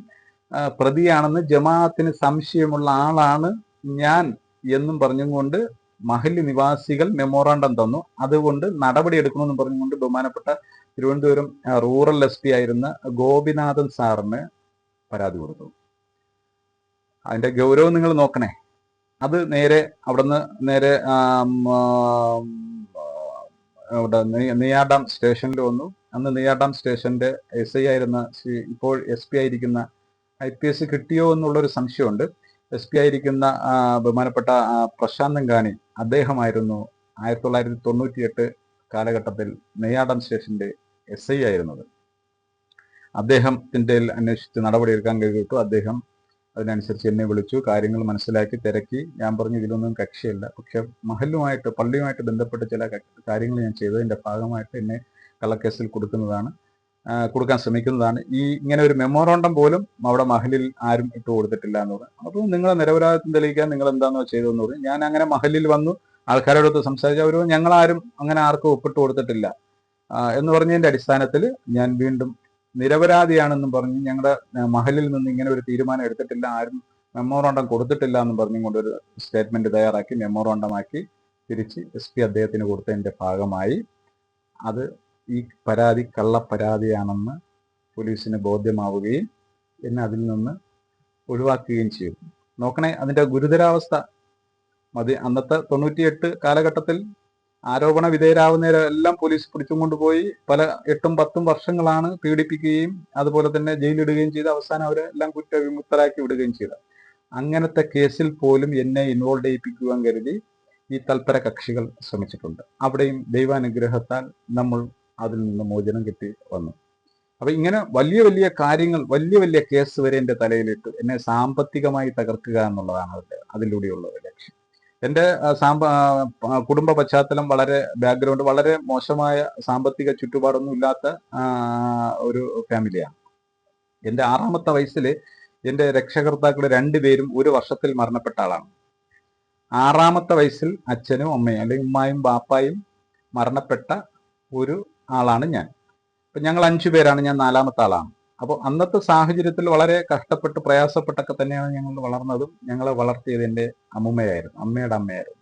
പ്രതിയാണെന്ന് ജമാഅത്തിന് സംശയമുള്ള ആളാണ് ഞാൻ എന്നും പറഞ്ഞുകൊണ്ട് മഹല്ല് നിവാസികൾ മെമ്മോറാണ്ടം തന്നു. അതുകൊണ്ട് നടപടി എടുക്കണമെന്ന് പറഞ്ഞുകൊണ്ട് ബഹുമാനപ്പെട്ട തിരുവനന്തപുരം റൂറൽ SP ആയിരുന്ന ഗോപിനാഥൻ സാറിന് പരാതി കൊടുത്തു. അതിന്റെ ഗൗരവം നിങ്ങൾ നോക്കണേ. അത് നേരെ അവിടുന്ന് നേരെ അവിടെ നെയ്യാർഡാം സ്റ്റേഷനിൽ വന്നു. അന്ന് നെയ്യാർഡാം സ്റ്റേഷന്റെ SI ആയിരുന്ന ഇപ്പോൾ SP ആയിരിക്കുന്ന IPS കിട്ടിയോ എന്നുള്ളൊരു സംശയമുണ്ട്. SP ആയിരിക്കുന്ന ബഹുമാനപ്പെട്ട പ്രശാന്ത് ഗാനി, അദ്ദേഹമായിരുന്നു 1998 കാലഘട്ടത്തിൽ നെയ്യാർഡാം സ്റ്റേഷന്റെ SI ആയിരുന്നത്. അദ്ദേഹത്തിന്റെ അന്വേഷിച്ച് നടപടിയെടുക്കാൻ കഴിയിട്ടു. അദ്ദേഹം അതിനനുസരിച്ച് എന്നെ വിളിച്ചു, കാര്യങ്ങൾ മനസ്സിലാക്കി, തിരക്കി. ഞാൻ പറഞ്ഞു ഇതിലൊന്നും കക്ഷിയല്ല, പക്ഷെ മഹലുമായിട്ട് പള്ളിയുമായിട്ട് ബന്ധപ്പെട്ട് ചില കാര്യങ്ങൾ ഞാൻ ചെയ്തതിന്റെ ഭാഗമായിട്ട് എന്നെ കള്ളക്കേസിൽ കൊടുക്കാൻ ശ്രമിക്കുന്നതാണ്. ഇങ്ങനെ ഒരു മെമ്മോറാണ്ടം പോലും അവിടെ മഹലിൽ ആരും ഇട്ട് കൊടുത്തിട്ടില്ല എന്ന് പറഞ്ഞു. അപ്പോൾ നിങ്ങളെ നിരപരാധിത്വം തെളിയിക്കാൻ നിങ്ങൾ എന്താണോ ചെയ്തതെന്ന് പറഞ്ഞു. ഞാൻ അങ്ങനെ മഹലിൽ വന്നു, ആൾക്കാരോടൊത്ത് സംസാരിച്ചു. അവർ ഞങ്ങളാരും അങ്ങനെ ആർക്കും ഒപ്പിട്ട് കൊടുത്തിട്ടില്ല എന്ന് പറഞ്ഞതിന്റെ അടിസ്ഥാനത്തിൽ ഞാൻ വീണ്ടും നിരപരാധിയാണെന്നും പറഞ്ഞ് ഞങ്ങളുടെ മഹലിൽ നിന്ന് ഇങ്ങനെ ഒരു തീരുമാനം എടുത്തിട്ടില്ല, ആരും മെമ്മോറാണ്ടം കൊടുത്തിട്ടില്ല എന്നും പറഞ്ഞുകൊണ്ട് ഒരു സ്റ്റേറ്റ്മെന്റ് തയ്യാറാക്കി മെമ്മോറാണ്ടമാക്കി തിരിച്ച് SP അദ്ദേഹത്തിന് കൊടുത്തതിന്റെ ഭാഗമായി അത് ഈ പരാതി കള്ളപ്പരാതിയാണെന്ന് പോലീസിന് ബോധ്യമാവുകയും എന്നെ അതിൽ നിന്ന് ഒഴിവാക്കുകയും ചെയ്തു. നോക്കണേ അതിന്റെ ഗുരുതരാവസ്ഥ. അന്നത്തെ 98 കാലഘട്ടത്തിൽ ആരോപണ വിധേയരാകുന്നവരെല്ലാം പോലീസ് പിടിച്ചും കൊണ്ടുപോയി പല 8-10 വർഷങ്ങളാണ് പീഡിപ്പിക്കുകയും അതുപോലെ തന്നെ ജയിലിടുകയും ചെയ്ത് അവസാനം അവരെല്ലാം കുറ്റവിമുക്തരാക്കി വിടുകയും ചെയ്ത അങ്ങനത്തെ കേസിൽ പോലും എന്നെ ഇൻവോൾവ് ചെയ്യിപ്പിക്കുവാൻ കരുതി ഈ തൽപര കക്ഷികൾ ശ്രമിച്ചിട്ടുണ്ട്. അവിടെയും ദൈവാനുഗ്രഹത്താൽ നമ്മൾ അതിൽ നിന്ന് മോചനം കിട്ടി വന്നു. അപ്പൊ ഇങ്ങനെ വലിയ വലിയ കാര്യങ്ങൾ, വലിയ വലിയ കേസ് വരെ എൻ്റെ തലയിലിട്ട് എന്നെ സാമ്പത്തികമായി തകർക്കുക എന്നുള്ളതാണ് അതിലൂടെയുള്ള ലക്ഷ്യം. എൻ്റെ കുടുംബ പശ്ചാത്തലം ബാക്ക്ഗ്രൗണ്ട് വളരെ മോശമായ സാമ്പത്തിക ചുറ്റുപാടൊന്നും ഇല്ലാത്ത ഒരു ഫാമിലിയാണ്. എൻ്റെ 6ാമത്തെ വയസ്സിൽ എൻ്റെ രക്ഷകർത്താക്കൾ 2 പേരും ഒരു വർഷത്തിൽ മരണപ്പെട്ട ആളാണ്. 6ാമത്തെ വയസ്സിൽ അച്ഛനും അമ്മയും അല്ലെങ്കിൽ ഉമ്മായും ബാപ്പായും മരണപ്പെട്ട ഒരു ആളാണ് ഞാൻ. അപ്പൊ ഞങ്ങൾ 5 പേരാണ്, ഞാൻ 4ാമത്തെ ആളാണ്. അപ്പോൾ അന്നത്തെ സാഹചര്യത്തിൽ വളരെ കഷ്ടപ്പെട്ട് പ്രയാസപ്പെട്ടൊക്കെ തന്നെയാണ് ഞങ്ങൾ വളർന്നതും. ഞങ്ങളെ വളർത്തിയത് എൻ്റെ അമ്മയുടെ അമ്മയായിരുന്നു.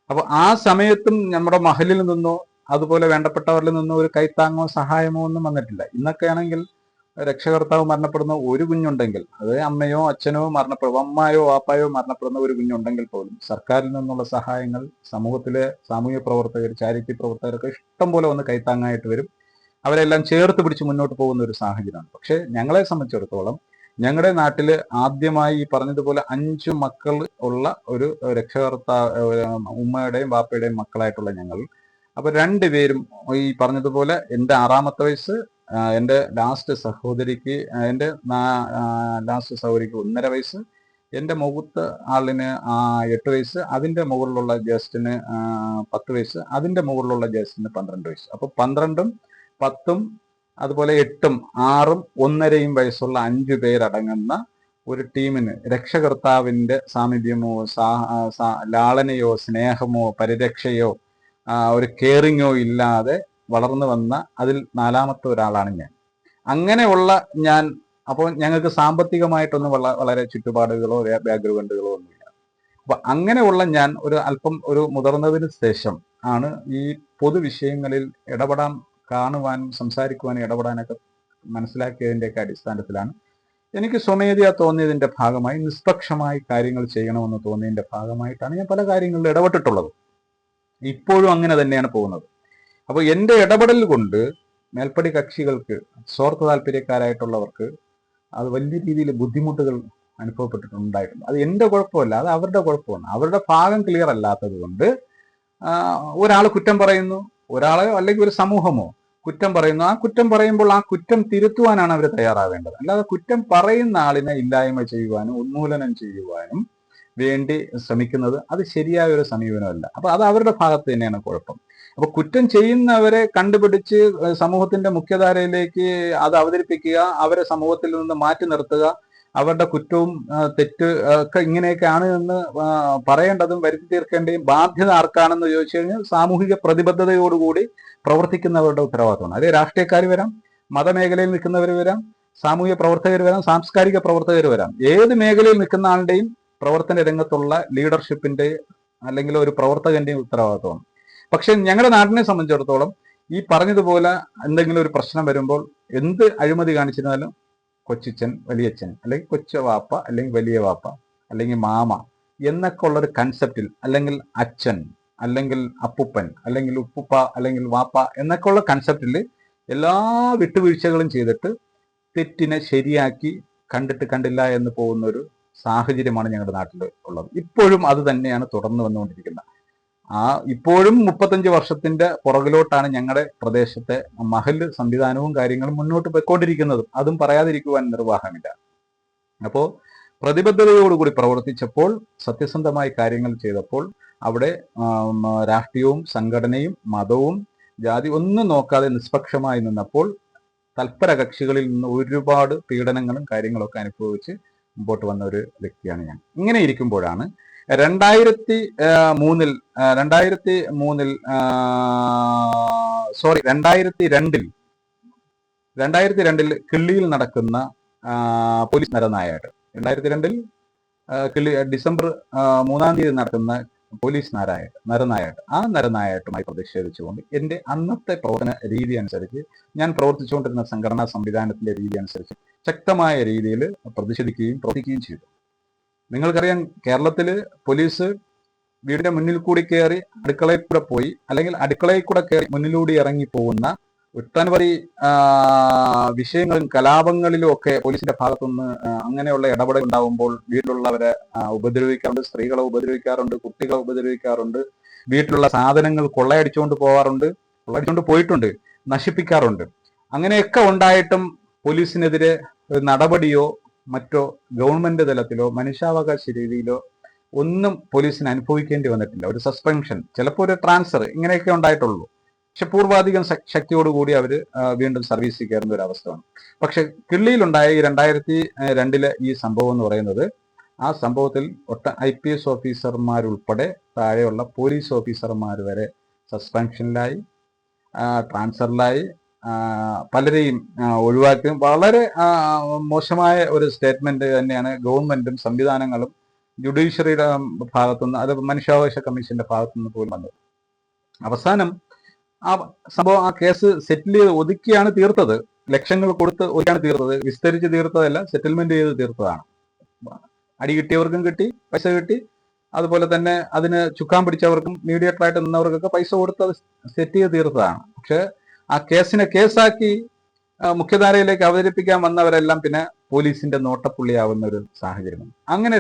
അപ്പൊ ആ സമയത്തും നമ്മുടെ മഹലിൽ നിന്നോ അതുപോലെ വേണ്ടപ്പെട്ടവരിൽ നിന്നോ ഒരു കൈത്താങ്ങോ സഹായമോ ഒന്നും വന്നിട്ടില്ല. ഇന്നൊക്കെ ആണെങ്കിൽ രക്ഷകർത്താവ് മരണപ്പെടുന്ന ഒരു കുഞ്ഞുണ്ടെങ്കിൽ, അത് അമ്മയോ അച്ഛനോ അമ്മയോ വാപ്പായോ മരണപ്പെടുന്ന ഒരു കുഞ്ഞുണ്ടെങ്കിൽ പോലും സർക്കാരിൽ നിന്നുള്ള സഹായങ്ങൾ സമൂഹത്തിലെ സാമൂഹ്യ പ്രവർത്തകർ, ചാരിറ്റി പ്രവർത്തകരൊക്കെ ഇഷ്ടം പോലെ വന്ന് കൈത്താങ്ങായിട്ട് വരും. അവരെല്ലാം ചേർത്ത് പിടിച്ച് മുന്നോട്ട് പോകുന്ന ഒരു സാഹചര്യമാണ്. പക്ഷെ ഞങ്ങളെ സംബന്ധിച്ചിടത്തോളം ഞങ്ങളുടെ നാട്ടില് ആദ്യമായി ഈ പറഞ്ഞതുപോലെ 5 മക്കൾ ഉള്ള ഒരു ഉമ്മയുടെയും ബാപ്പയുടെയും മക്കളായിട്ടുള്ള ഞങ്ങൾ. അപ്പൊ 2 പേരും ഈ പറഞ്ഞതുപോലെ എൻ്റെ 6ാമത്തെ വയസ്സ്, എൻ്റെ ലാസ്റ്റ് സഹോദരിക്ക് 1.5 വയസ്സ്, എൻ്റെ മുഖത്ത ആളിന് 8 വയസ്സ്, അതിൻ്റെ മുകളിലുള്ള ജ്യേഷ്ഠന് 10 വയസ്സ്, അതിൻ്റെ മുകളിലുള്ള ജ്യേഷ്ഠന് 12 വയസ്സ്. അപ്പൊ 12ഉം 10ഉം അതുപോലെ 8ഉം 6ഉം 1.5 വയസ്സുള്ള 5 പേരടങ്ങുന്ന ഒരു ടീമിന് രക്ഷകർത്താവിന്റെ സാമീപ്യമോ ലാളനയോ സ്നേഹമോ പരിരക്ഷയോ ഒരു കെയറിങ്ങോ ഇല്ലാതെ വളർന്നു വന്ന അതിൽ 4ാമത്തെ ഒരാളാണ് ഞാൻ. അങ്ങനെയുള്ള ഞാൻ, അപ്പോൾ ഞങ്ങൾക്ക് സാമ്പത്തികമായിട്ടൊന്നും വളരെ ചുറ്റുപാടുകളോ ബാക്ക്ഗ്രൗണ്ടുകളോ ഒന്നുമില്ല. അപ്പൊ അങ്ങനെയുള്ള ഞാൻ അല്പം മുതിർന്നതിന് ശേഷം ആണ് ഈ പൊതുവിഷയങ്ങളിൽ കാണുവാനും സംസാരിക്കുവാനും ഇടപെടാനൊക്കെ മനസ്സിലാക്കിയതിൻ്റെയൊക്കെ അടിസ്ഥാനത്തിലാണ് എനിക്ക് സ്വമേധയാ തോന്നിയതിന്റെ ഭാഗമായി, നിഷ്പക്ഷമായി കാര്യങ്ങൾ ചെയ്യണമെന്ന് തോന്നിയതിന്റെ ഭാഗമായിട്ടാണ് ഞാൻ പല കാര്യങ്ങളിലും ഇടപെട്ടിട്ടുള്ളത്. ഇപ്പോഴും അങ്ങനെ തന്നെയാണ് പോകുന്നത്. അപ്പോൾ എൻ്റെ ഇടപെടൽ കൊണ്ട് മേൽപ്പടി കക്ഷികൾക്ക്, സ്വാർത്ഥ താല്പര്യക്കാരായിട്ടുള്ളവർക്ക് അത് വലിയ രീതിയിൽ ബുദ്ധിമുട്ടുകൾ അനുഭവപ്പെട്ടിട്ടുണ്ടായിട്ടുണ്ട്. അത് എൻ്റെ കുഴപ്പമല്ല, അത് അവരുടെ കുഴപ്പമാണ്. അവരുടെ ഭാഗം ക്ലിയർ അല്ലാത്തത് കൊണ്ട് ഒരാൾ കുറ്റം പറയുന്നു, ഒരാളെയോ അല്ലെങ്കിൽ ഒരു സമൂഹമോ കുറ്റം പറയുന്നു. ആ കുറ്റം പറയുമ്പോൾ ആ കുറ്റം തിരുത്തുവാനാണ് അവർ തയ്യാറാവേണ്ടത്. അല്ലാതെ കുറ്റം പറയുന്ന ആളിനെ ഇല്ലായ്മ ചെയ്യുവാനും ഉന്മൂലനം ചെയ്യുവാനും വേണ്ടി ശ്രമിക്കുന്നത് അത് ശരിയായ ഒരു സമീപനമല്ല. അപ്പൊ അത് അവരുടെ ഭാഗത്ത് തന്നെയാണ് കുഴപ്പം. അപ്പൊ കുറ്റം ചെയ്യുന്നവരെ കണ്ടുപിടിച്ച് സമൂഹത്തിന്റെ മുഖ്യധാരയിലേക്ക് അത് അവതരിപ്പിക്കുക, അവരെ സമൂഹത്തിൽ നിന്ന് മാറ്റി നിർത്തുക, അവരുടെ കുറ്റവും തെറ്റ് ഒക്കെ ഇങ്ങനെയൊക്കെയാണ് എന്ന് പറയേണ്ടതും വരുത്തി തീർക്കേണ്ടതും ബാധ്യത ആർക്കാണെന്ന് ചോദിച്ചു കഴിഞ്ഞാൽ സാമൂഹിക പ്രതിബദ്ധതയോടുകൂടി പ്രവർത്തിക്കുന്നവരുടെ ഉത്തരവാദിത്തമാണ്. അതേ രാഷ്ട്രീയക്കാർ വരാം, മതമേഖലയിൽ നിൽക്കുന്നവർ വരാം, സാമൂഹിക പ്രവർത്തകർ വരാം, സാംസ്കാരിക പ്രവർത്തകർ വരാം. ഏത് മേഖലയിൽ നിൽക്കുന്ന ആളുടെയും പ്രവർത്തന രംഗത്തുള്ള ലീഡർഷിപ്പിന്റെ അല്ലെങ്കിൽ ഒരു പ്രവർത്തകന്റെയും ഉത്തരവാദിത്തമാണ്. പക്ഷെ ഞങ്ങളുടെ നാട്ടിനെ സംബന്ധിച്ചിടത്തോളം ഈ പറഞ്ഞതുപോലെ എന്തെങ്കിലും ഒരു പ്രശ്നം വരുമ്പോൾ എന്ത് അഴിമതി കാണിച്ചിരുന്നാലും കൊച്ചിച്ചൻ, വലിയച്ഛൻ, അല്ലെങ്കിൽ കൊച്ചു വാപ്പ, അല്ലെങ്കിൽ വലിയ വാപ്പ, അല്ലെങ്കിൽ മാമ, എന്നൊക്കെ ഉള്ളൊരു കൺസെപ്റ്റിൽ, അല്ലെങ്കിൽ അച്ഛൻ, അല്ലെങ്കിൽ അപ്പുപ്പൻ, അല്ലെങ്കിൽ ഉപ്പുപ്പ, അല്ലെങ്കിൽ വാപ്പ എന്നൊക്കെ ഉള്ള കൺസെപ്റ്റിൽ എല്ലാ വിട്ടുവീഴ്ചകളും ചെയ്തിട്ട് തെറ്റിനെ ശരിയാക്കി കണ്ടിട്ട് കണ്ടില്ല എന്ന് പോകുന്ന ഒരു സാഹചര്യമാണ് ഞങ്ങളുടെ നാട്ടിൽ ഉള്ളത്. ഇപ്പോഴും അത് തന്നെയാണ് തുടർന്ന് വന്നുകൊണ്ടിരിക്കുന്നത്. ഇപ്പോഴും 35 വർഷത്തിന്റെ പുറകിലോട്ടാണ് ഞങ്ങളുടെ പ്രദേശത്തെ മഹല്ല് സംവിധാനവും കാര്യങ്ങളും മുന്നോട്ട് പോയിക്കൊണ്ടിരിക്കുന്നതും. അതും പറയാതിരിക്കുവാൻ നിർവാഹമില്ല. അപ്പോൾ പ്രതിബദ്ധതയോടുകൂടി പ്രവർത്തിച്ചപ്പോൾ, സത്യസന്ധമായി കാര്യങ്ങൾ ചെയ്തപ്പോൾ, അവിടെ രാഷ്ട്രീയവും സംഘടനയും മതവും ജാതി ഒന്നും നോക്കാതെ നിഷ്പക്ഷമായി നിന്നപ്പോൾ തൽപര കക്ഷികളിൽ നിന്ന് ഒരുപാട് പീഡനങ്ങളും കാര്യങ്ങളൊക്കെ അനുഭവിച്ച് മുമ്പോട്ട് വന്ന ഒരു വ്യക്തിയാണ് ഞാൻ. ഇങ്ങനെ ഇരിക്കുമ്പോഴാണ് 2002 കിള്ളിയിൽ നടക്കുന്ന പോലീസ് നരനായാട്ട്, 2002 ഡിസംബർ 3-ാം തീയതി നടക്കുന്ന പോലീസ് നരനായാട്ട്, ആ നരനായാട്ടുമായി പ്രതിഷേധിച്ചുകൊണ്ട് എൻ്റെ അന്നത്തെ പ്രവർത്തന രീതി അനുസരിച്ച്, ഞാൻ പ്രവർത്തിച്ചുകൊണ്ടിരുന്ന സംഘടനാ സംവിധാനത്തിന്റെ രീതി അനുസരിച്ച് ശക്തമായ രീതിയിൽ പ്രതിഷേധിക്കുകയും പ്രവർത്തിക്കുകയും ചെയ്തു. നിങ്ങൾക്കറിയാം, കേരളത്തില് പോലീസ് വീടിന്റെ മുന്നിൽ കൂടി കയറി അടുക്കളയിൽ കൂടെ പോയി, അല്ലെങ്കിൽ അടുക്കളയിൽ കൂടെ കയറി മുന്നിലൂടെ ഇറങ്ങി പോകുന്ന ഒട്ടനവധി വിഷയങ്ങളും കലാപങ്ങളിലും ഒക്കെ പോലീസിന്റെ ഭാഗത്തുനിന്ന് അങ്ങനെയുള്ള ഇടപെടൽ ഉണ്ടാവുമ്പോൾ വീട്ടിലുള്ളവരെ ഉപദ്രവിക്കാറുണ്ട്, സ്ത്രീകളെ ഉപദ്രവിക്കാറുണ്ട്, കുട്ടികളെ ഉപദ്രവിക്കാറുണ്ട്, വീട്ടിലുള്ള സാധനങ്ങൾ കൊള്ളയടിച്ചുകൊണ്ട് പോയിട്ടുണ്ട്, നശിപ്പിക്കാറുണ്ട്. അങ്ങനെയൊക്കെ ഉണ്ടായിട്ടും പോലീസിനെതിരെ നടപടിയോ മറ്റോ ഗവൺമെന്റ് തലത്തിലോ മനുഷ്യാവകാശ രീതിയിലോ ഒന്നും പോലീസിന് അനുഭവിക്കേണ്ടി വന്നിട്ടില്ല. ഒരു സസ്പെൻഷൻ, ചിലപ്പോൾ ഒരു ട്രാൻസ്ഫർ, ഇങ്ങനെയൊക്കെ ഉണ്ടായിട്ടുള്ളൂ. പക്ഷെ പൂർവാധികം ശക്തിയോടുകൂടി അവർ വീണ്ടും സർവീസിൽ കയറുന്ന ഒരു അവസ്ഥയാണ്. പക്ഷെ കിള്ളിയിലുണ്ടായ ഈ 2002 ഈ സംഭവം എന്ന് പറയുന്നത്, ആ സംഭവത്തിൽ IPS ഓഫീസർമാരുൾപ്പെടെ താഴെയുള്ള പോലീസ് ഓഫീസർമാർ വരെ സസ്പെൻഷനിലായി, ട്രാൻസ്ഫറിലായി, പലരെയും ഒഴിവാക്കി. വളരെ മോശമായ ഒരു സ്റ്റേറ്റ്മെന്റ് തന്നെയാണ് ഗവൺമെന്റും സംവിധാനങ്ങളും ജുഡീഷ്യറിയുടെ ഭാഗത്തുനിന്ന്, അത് മനുഷ്യാവകാശ കമ്മീഷന്റെ ഭാഗത്തുനിന്ന് പോലും വന്നത്. അവസാനം ആ കേസ് സെറ്റിൽ ചെയ്ത് ഒതുക്കിയാണ് തീർത്തത്. ലക്ഷങ്ങൾ കൊടുത്ത് ഒതുക്കിയാണ് തീർത്തത്. വിസ്തരിച്ച് തീർത്തതല്ല, സെറ്റിൽമെന്റ് ചെയ്ത് തീർത്തതാണ്. അടി കിട്ടിയവർക്കും കിട്ടി, പൈസ കിട്ടി. അതുപോലെ തന്നെ അതിന് ചുക്കാൻ പിടിച്ചവർക്കും മീഡിയേറ്ററായിട്ട് നിന്നവർക്കൊക്കെ പൈസ കൊടുത്ത് അത് സെറ്റ് ചെയ്ത് തീർത്തതാണ്. പക്ഷെ ആ കേസിനെ കേസാക്കി മുഖ്യധാരയിലേക്ക് അവതരിപ്പിക്കാൻ വന്നവരെല്ലാം പിന്നെ പോലീസിന്റെ നോട്ടപ്പുള്ളിയാവുന്ന ഒരു സാഹചര്യമാണ്. അങ്ങനെ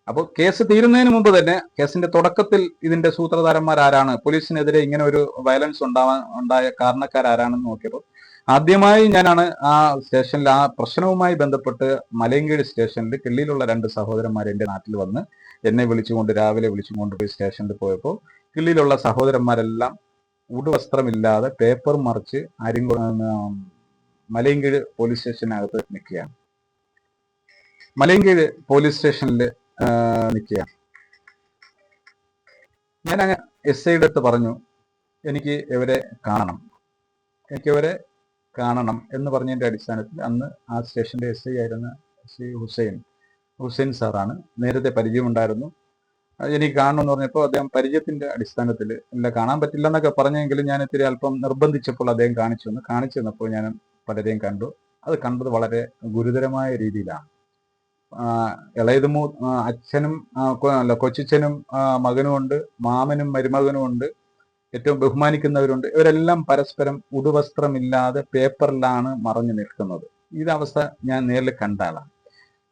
അപ്പോൾ കേസ് തീരുന്നതിന് മുമ്പ് തന്നെ, കേസിന്റെ തുടക്കത്തിൽ ഇതിന്റെ സൂത്രധാരന്മാർ ആരാണ്, പോലീസിനെതിരെ ഇങ്ങനെ ഒരു വയലൻസ് ഉണ്ടായ കാരണക്കാരാരാണെന്ന് നോക്കിയപ്പോൾ ആദ്യമായി ഞാനാണ് ആ സ്റ്റേഷനിൽ ആ പ്രശ്നവുമായി ബന്ധപ്പെട്ട് മലയങ്കീഴ് സ്റ്റേഷനിൽ കിള്ളിയിലുള്ള 2 സഹോദരന്മാർ എൻ്റെ നാട്ടിൽ വന്ന് എന്നെ രാവിലെ വിളിച്ചുകൊണ്ട് പോയി സ്റ്റേഷനിൽ പോയപ്പോൾ കിള്ളിയിലുള്ള സഹോദരന്മാരെല്ലാം ഉടുവസ്ത്രമില്ലാതെ പേപ്പർ മറിച്ച് മലയങ്കീഴ് പോലീസ് സ്റ്റേഷനകത്ത് നിൽക്കുകയാണ്. മലയങ്കീഴ് പോലീസ് സ്റ്റേഷനിൽ നിൽക്കുകയാണ്. ഞാൻ അങ്ങ് SIയുടെ അടുത്ത് പറഞ്ഞു, എനിക്ക് ഇവരെ കാണണം എന്ന് പറഞ്ഞതിന്റെ അടിസ്ഥാനത്തിൽ അന്ന് ആ സ്റ്റേഷന്റെ SI ആയിരുന്ന ശ്രീ ഹുസൈൻ സാറാണ്. നേരത്തെ പരിചയമുണ്ടായിരുന്നു. എനിക്ക് കാണണമെന്ന് പറഞ്ഞപ്പോൾ അദ്ദേഹം പരിചയത്തിന്റെ അടിസ്ഥാനത്തിൽ ഇല്ല, കാണാൻ പറ്റില്ല എന്നൊക്കെ പറഞ്ഞെങ്കിലും ഞാൻ ഇത്തിരി അല്പം നിർബന്ധിച്ചപ്പോൾ അദ്ദേഹം കാണിച്ചു തന്നപ്പോൾ ഞാൻ പലരെയും കണ്ടു. അത് കണ്ടത് വളരെ ഗുരുതരമായ രീതിയിലാണ്. അച്ഛനും കൊച്ചച്ഛനും മകനുമുണ്ട്, മാമനും മരുമകനുമുണ്ട്, ഏറ്റവും ബഹുമാനിക്കുന്നവരുണ്ട്. ഇവരെല്ലാം പരസ്പരം ഉടുവസ്ത്രമില്ലാതെ പേപ്പറിലാണ് മറഞ്ഞു നിൽക്കുന്നത്. ഇതവസ്ഥ ഞാൻ നേരിൽ കണ്ട ആളാണ്.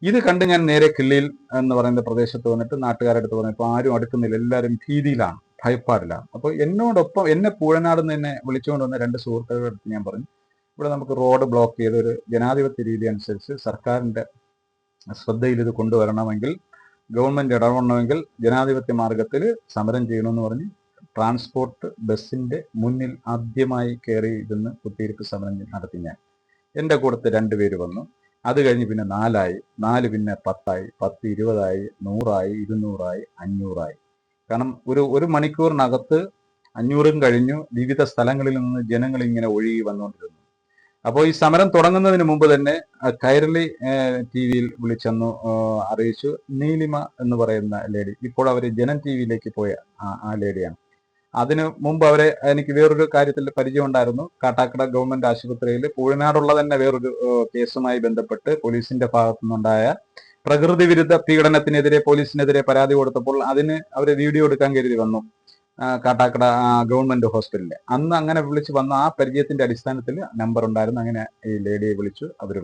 ഇത് കണ്ട് ഞാൻ നേരെ കിള്ളിയിൽ എന്ന് പറയുന്ന പ്രദേശത്ത് വന്നിട്ട് നാട്ടുകാരുടെ അടുത്ത് പറഞ്ഞപ്പോൾ ആരും അടുക്കുന്നില്ല, എല്ലാവരും ഭീതിയിലാണ്, ഭയപ്പാടിലാണ്. അപ്പോൾ എന്നോടൊപ്പം എന്നെ പൂഴനാട് നിന്ന് വിളിച്ചുകൊണ്ട് വന്ന 2 സുഹൃത്തുക്കളുടെ അടുത്ത് ഞാൻ പറഞ്ഞു, ഇവിടെ നമുക്ക് റോഡ് ബ്ലോക്ക് ചെയ്ത് ഒരു ജനാധിപത്യ രീതി അനുസരിച്ച് സർക്കാരിന്റെ ശ്രദ്ധയിൽ ഇത് കൊണ്ടുവരണമെങ്കിൽ, ഗവൺമെന്റ് ഇടപെടണമെങ്കിൽ ജനാധിപത്യ മാർഗത്തിൽ സമരം ചെയ്യണമെന്ന് പറഞ്ഞ് ട്രാൻസ്പോർട്ട് ബസ്സിന്റെ മുന്നിൽ ആദ്യമായി കയറി ഇരുന്ന് കുത്തിയിരിപ്പ് സമരം നടത്തി ഞാൻ. എൻ്റെ കൂടത്ത് 2 പേര് വന്നു. അത് കഴിഞ്ഞ് പിന്നെ 4 പിന്നെ 10, 10 20, 100, 200, 500. കാരണം ഒരു മണിക്കൂറിനകത്ത് 500 കഴിഞ്ഞു. വിവിധ സ്ഥലങ്ങളിൽ നിന്ന് ജനങ്ങൾ ഇങ്ങനെ ഒഴുകി വന്നുകൊണ്ടിരുന്നു. അപ്പോൾ ഈ സമരം തുടങ്ങുന്നതിന് മുമ്പ് തന്നെ കൈരളി TV-യിൽ വിളിച്ചെന്നു അറിയിച്ചു. നീലിമ എന്ന് പറയുന്ന ലേഡി, ഇപ്പോൾ അവർ ജനം TV-യിലേക്ക് പോയ ആ ലേഡിയാണ്. അതിനു മുമ്പ് എനിക്ക് വേറൊരു കാര്യത്തിൽ പരിചയം ഉണ്ടായിരുന്നു. കാട്ടാക്കട ഗവൺമെന്റ് ആശുപത്രിയിൽ പൂഴനാടുള്ള തന്നെ വേറൊരു കേസുമായി ബന്ധപ്പെട്ട് പോലീസിന്റെ ഭാഗത്തു നിന്നുണ്ടായ പ്രകൃതി വിരുദ്ധ പീഡനത്തിനെതിരെ പോലീസിനെതിരെ പരാതി കൊടുത്തപ്പോൾ അതിന് അവർ വീഡിയോ എടുക്കാൻ കരുതി വന്നു കാട്ടാക്കട ഗവൺമെന്റ് ഹോസ്പിറ്റലിൽ. അന്ന് അങ്ങനെ വിളിച്ച് വന്ന ആ പരിചയത്തിന്റെ അടിസ്ഥാനത്തിൽ നമ്പർ ഉണ്ടായിരുന്നു. അങ്ങനെ ഈ ലേഡിയെ വിളിച്ചു, അവർ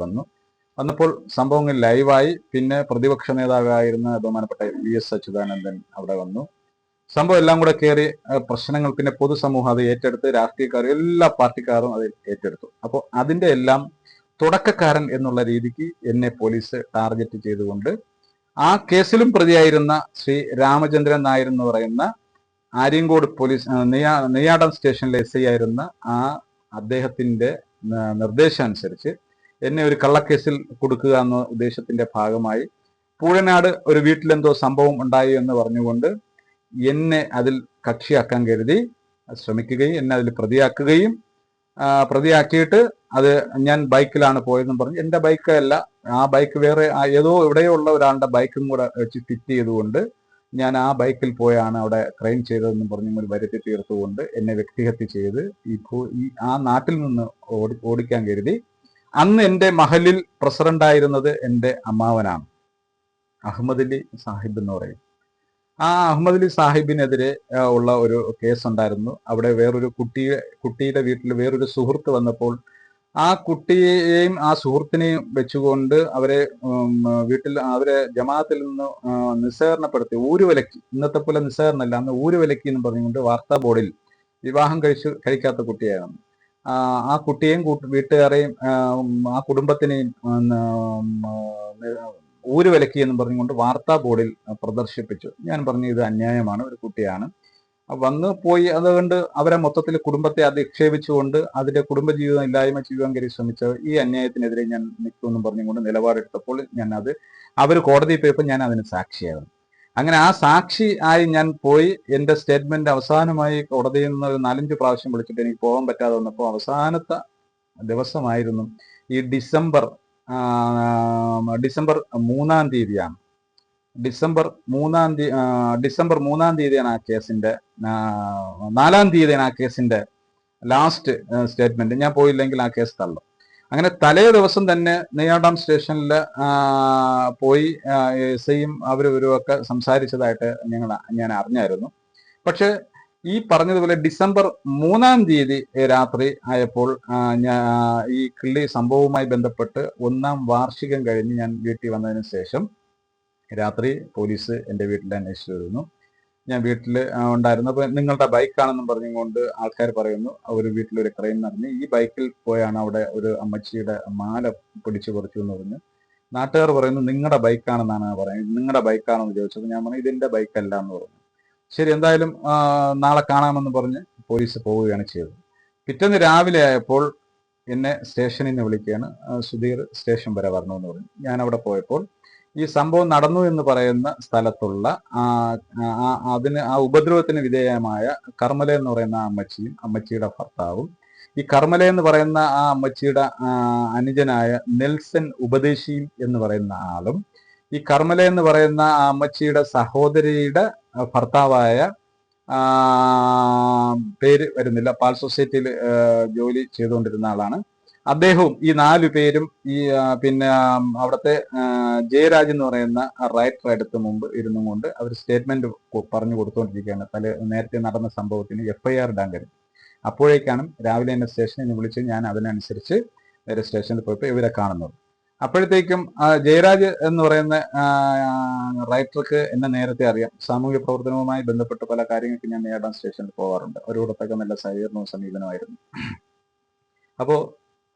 വന്നപ്പോൾ സംഭവങ്ങൾ ലൈവായി. പിന്നെ പ്രതിപക്ഷ നേതാവായിരുന്ന ബഹുമാനപ്പെട്ട VS അച്യുതാനന്ദൻ അവിടെ വന്നു. സംഭവം എല്ലാം കൂടെ കയറി പ്രശ്നങ്ങൾ, പിന്നെ പൊതുസമൂഹം അത് ഏറ്റെടുത്ത്, രാഷ്ട്രീയക്കാരും എല്ലാ പാർട്ടിക്കാരും അത് ഏറ്റെടുത്തു. അപ്പോൾ അതിന്റെ എല്ലാം തുടക്കക്കാരൻ എന്നുള്ള രീതിക്ക് എന്നെ പോലീസ് ടാർഗറ്റ് ചെയ്തുകൊണ്ട് ആ കേസിലും പ്രതിയായിരുന്ന ശ്രീ രാമചന്ദ്രൻ നായർ എന്ന് പറയുന്ന ആര്യങ്കോട് പോലീസ് നെയ്യാടം സ്റ്റേഷനിലെ SI ആയിരുന്ന ആ അദ്ദേഹത്തിന്റെ നിർദ്ദേശമനുസരിച്ച് എന്നെ ഒരു കള്ളക്കേസിൽ കൊടുക്കുക എന്ന ഉദ്ദേശത്തിന്റെ ഭാഗമായി പൂഴനാട് ഒരു വീട്ടിലെന്തോ സംഭവം ഉണ്ടായി എന്ന് പറഞ്ഞുകൊണ്ട് എന്നെ അതിൽ കക്ഷിയാക്കാൻ കരുതി ശ്രമിക്കുകയും എന്നെ അതിൽ പ്രതിയാക്കിയിട്ട് അത് ഞാൻ ബൈക്കിലാണ് പോയതെന്ന് പറഞ്ഞു. എൻ്റെ ബൈക്കല്ല, ആ ബൈക്ക് വേറെ ഏതോ എവിടെയോ ഉള്ള ഒരാളുടെ ബൈക്കും കൂടെ വെച്ച് ഫിറ്റ് ചെയ്തുകൊണ്ട് ഞാൻ ആ ബൈക്കിൽ പോയാണ് അവിടെ ക്രൈം ചെയ്തതെന്ന് പറഞ്ഞ് ഒരു വരുത്തി തീർത്തുകൊണ്ട് എന്നെ വ്യക്തിഹത്യ ചെയ്ത് ആ നാട്ടിൽ നിന്ന് ഓടിക്കാൻ കരുതി. അന്ന് എൻ്റെ മഹലിൽ പ്രസിഡന്റായിരുന്നത് എൻ്റെ അമ്മാവനാണ്, അഹമ്മദ് അലി സാഹിബ് എന്ന് പറയും. ആ അഹമ്മദ് അലി സാഹിബിനെതിരെ ഉള്ള ഒരു കേസ് ഉണ്ടായിരുന്നു. അവിടെ വേറൊരു കുട്ടിയുടെ വീട്ടിൽ വേറൊരു സുഹൃത്ത് വന്നപ്പോൾ ആ കുട്ടിയെയും ആ സുഹൃത്തിനെയും വെച്ചുകൊണ്ട് അവരെ ജമാഅത്തിൽ നിന്ന് നിസ്സഹരണപ്പെടുത്തി, ഊരുവിലക്കി. ഇന്നത്തെ പോലെ നിസ്സഹരണമല്ല, അന്ന് ഊരുവിലക്കി എന്ന് പറഞ്ഞുകൊണ്ട് വാർത്താ ബോർഡിൽ വിവാഹം കഴിക്കാത്ത കുട്ടിയായിരുന്നു. ആ കുട്ടിയെയും വീട്ടുകാരെയും ആ കുടുംബത്തിനെയും ഊരുവിലക്കി എന്ന് പറഞ്ഞുകൊണ്ട് വാർത്താ ബോർഡിൽ പ്രദർശിപ്പിച്ചു. ഞാൻ പറഞ്ഞു ഇത് അന്യായമാണ്, ഒരു കുട്ടിയാണ് വന്ന് പോയി, അതുകൊണ്ട് അവരെ മൊത്തത്തിൽ കുടുംബത്തെ അധിക്ഷേപിച്ചുകൊണ്ട് അതിന്റെ കുടുംബജീവിതം ഇല്ലായ്മ ചെയ്യാൻ കയറി ശ്രമിച്ച ഈ അന്യായത്തിനെതിരെ ഞാൻ നിൽക്കുമെന്നും പറഞ്ഞുകൊണ്ട് നിലപാടെടുത്തപ്പോൾ അവർ കോടതിയിൽ പോയപ്പോൾ ഞാൻ അതിന് സാക്ഷിയായിരുന്നു. അങ്ങനെ ആ സാക്ഷി ആയി ഞാൻ പോയി. എൻ്റെ സ്റ്റേറ്റ്മെന്റ് അവസാനമായി കോടതിയിൽ നിന്ന് ഒരു 4-5 പ്രാവശ്യം വിളിച്ചിട്ട് എനിക്ക് പോകാൻ പറ്റാതെ വന്നപ്പോൾ അവസാനത്തെ ദിവസമായിരുന്നു ഈ ഡിസംബർ 3-ാം തീയതിയാണ്. ഡിസംബർ 3-ാം തീയതിയാണ് ആ കേസിന്റെ 4-ാം തീയതിയാണ് ആ കേസിന്റെ ലാസ്റ്റ് സ്റ്റേറ്റ്മെന്റ്. ഞാൻ പോയില്ലെങ്കിൽ ആ കേസ് തള്ളും. അങ്ങനെ തലേ ദിവസം തന്നെ നെയ്യാടം സ്റ്റേഷനിൽ പോയി SIയും അവരൊക്കെ സംസാരിച്ചതായിട്ട് ഞാൻ അറിഞ്ഞായിരുന്നു. പക്ഷെ ഈ പറഞ്ഞതുപോലെ ഡിസംബർ 3-ാം തീയതി രാത്രി ആയപ്പോൾ ഈ കിള്ളി സംഭവവുമായി ബന്ധപ്പെട്ട് 1-ാം വാർഷികം കഴിഞ്ഞ് ഞാൻ വീട്ടിൽ വന്നതിന് ശേഷം രാത്രി പോലീസ് എൻ്റെ വീട്ടിൽ അന്വേഷിച്ചു വരുന്നു. ഞാൻ വീട്ടിൽ ഉണ്ടായിരുന്നു. അപ്പോൾ നിങ്ങളുടെ ബൈക്കാണെന്നും പറഞ്ഞുകൊണ്ട് ആൾക്കാർ പറയുന്നു ഒരു വീട്ടിലൊരു ക്രൈം നടന്നു, ഈ ബൈക്കിൽ പോയാണ് അവിടെ ഒരു അമ്മച്ചിയുടെ മാല പിടിച്ചു പറിച്ചു എന്ന് പറഞ്ഞു. നാട്ടുകാർ പറയുന്നു നിങ്ങളുടെ ബൈക്കാണെന്നാണ് പറയുന്നത്. നിങ്ങളുടെ ബൈക്കാണെന്ന് ചോദിച്ചപ്പോൾ ഞാൻ പറഞ്ഞു ഇതിൻ്റെ ബൈക്കല്ല എന്ന് പറഞ്ഞു. ശരി, എന്തായാലും നാളെ കാണാമെന്ന് പറഞ്ഞ് പോലീസ് പോവുകയാണ് ചെയ്തത്. പിറ്റേന്ന് രാവിലെ ആയപ്പോൾ എന്നെ സ്റ്റേഷനിൽ നിന്ന് വിളിക്കുകയാണ്, സുധീർ സ്റ്റേഷൻ വരെ വരണമെന്ന് പറഞ്ഞു. ഞാൻ അവിടെ പോയപ്പോൾ ഈ സംഭവം നടന്നു എന്ന് പറയുന്ന സ്ഥലത്തുള്ള ആ ഉപദ്രവത്തിന് വിധേയമായ കർമ്മല എന്ന് പറയുന്ന ആ അമ്മച്ചിയും അമ്മച്ചിയുടെ ഭർത്താവും, ഈ കർമ്മല എന്ന് പറയുന്ന ആ അമ്മച്ചിയുടെ അനുജനായ നെൽസൺ ഉപദേശിയും എന്ന് പറയുന്ന ആളും, ഈ കർമ്മല എന്ന് പറയുന്ന ആ അമ്മച്ചിയുടെ സഹോദരിയുടെ ഭർത്താവായ പേര് വരുന്നില്ല, പാൽ സൊസൈറ്റിയിൽ ജോലി ചെയ്തുകൊണ്ടിരുന്ന ആളാണ് അദ്ദേഹവും, ഈ 4 പേരും ഈ പിന്നെ അവിടുത്തെ ജയരാജ് എന്ന് പറയുന്ന റൈറ്റർ അടുത്ത് മുമ്പ് ഇരുന്നും കൊണ്ട് അവർ സ്റ്റേറ്റ്മെന്റ് പറഞ്ഞു കൊടുത്തുകൊണ്ടിരിക്കുകയാണ്. നേരത്തെ നടന്ന സംഭവത്തിന് FIR ഇടാൻ കരുതി. അപ്പോഴേക്കാണ് രാവിലെ എന്നെ സ്റ്റേഷനിൽ വിളിച്ച് ഞാൻ അതിനനുസരിച്ച് നേരെ സ്റ്റേഷനിൽ പോയപ്പോൾ ഇവരെ കാണുന്നത്. അപ്പോഴത്തേക്കും ജയരാജ് എന്ന് പറയുന്ന റൈറ്റർക്ക് എന്നെ നേരത്തെ അറിയാം. സാമൂഹ്യ പ്രവർത്തനവുമായി ബന്ധപ്പെട്ട് പല കാര്യങ്ങൾക്ക് ഞാൻ നെയ്യാടം സ്റ്റേഷനിൽ പോകാറുണ്ട്. അവരോടൊക്കെ നല്ല സഹകരണവും സമീപനമായിരുന്നു. അപ്പോൾ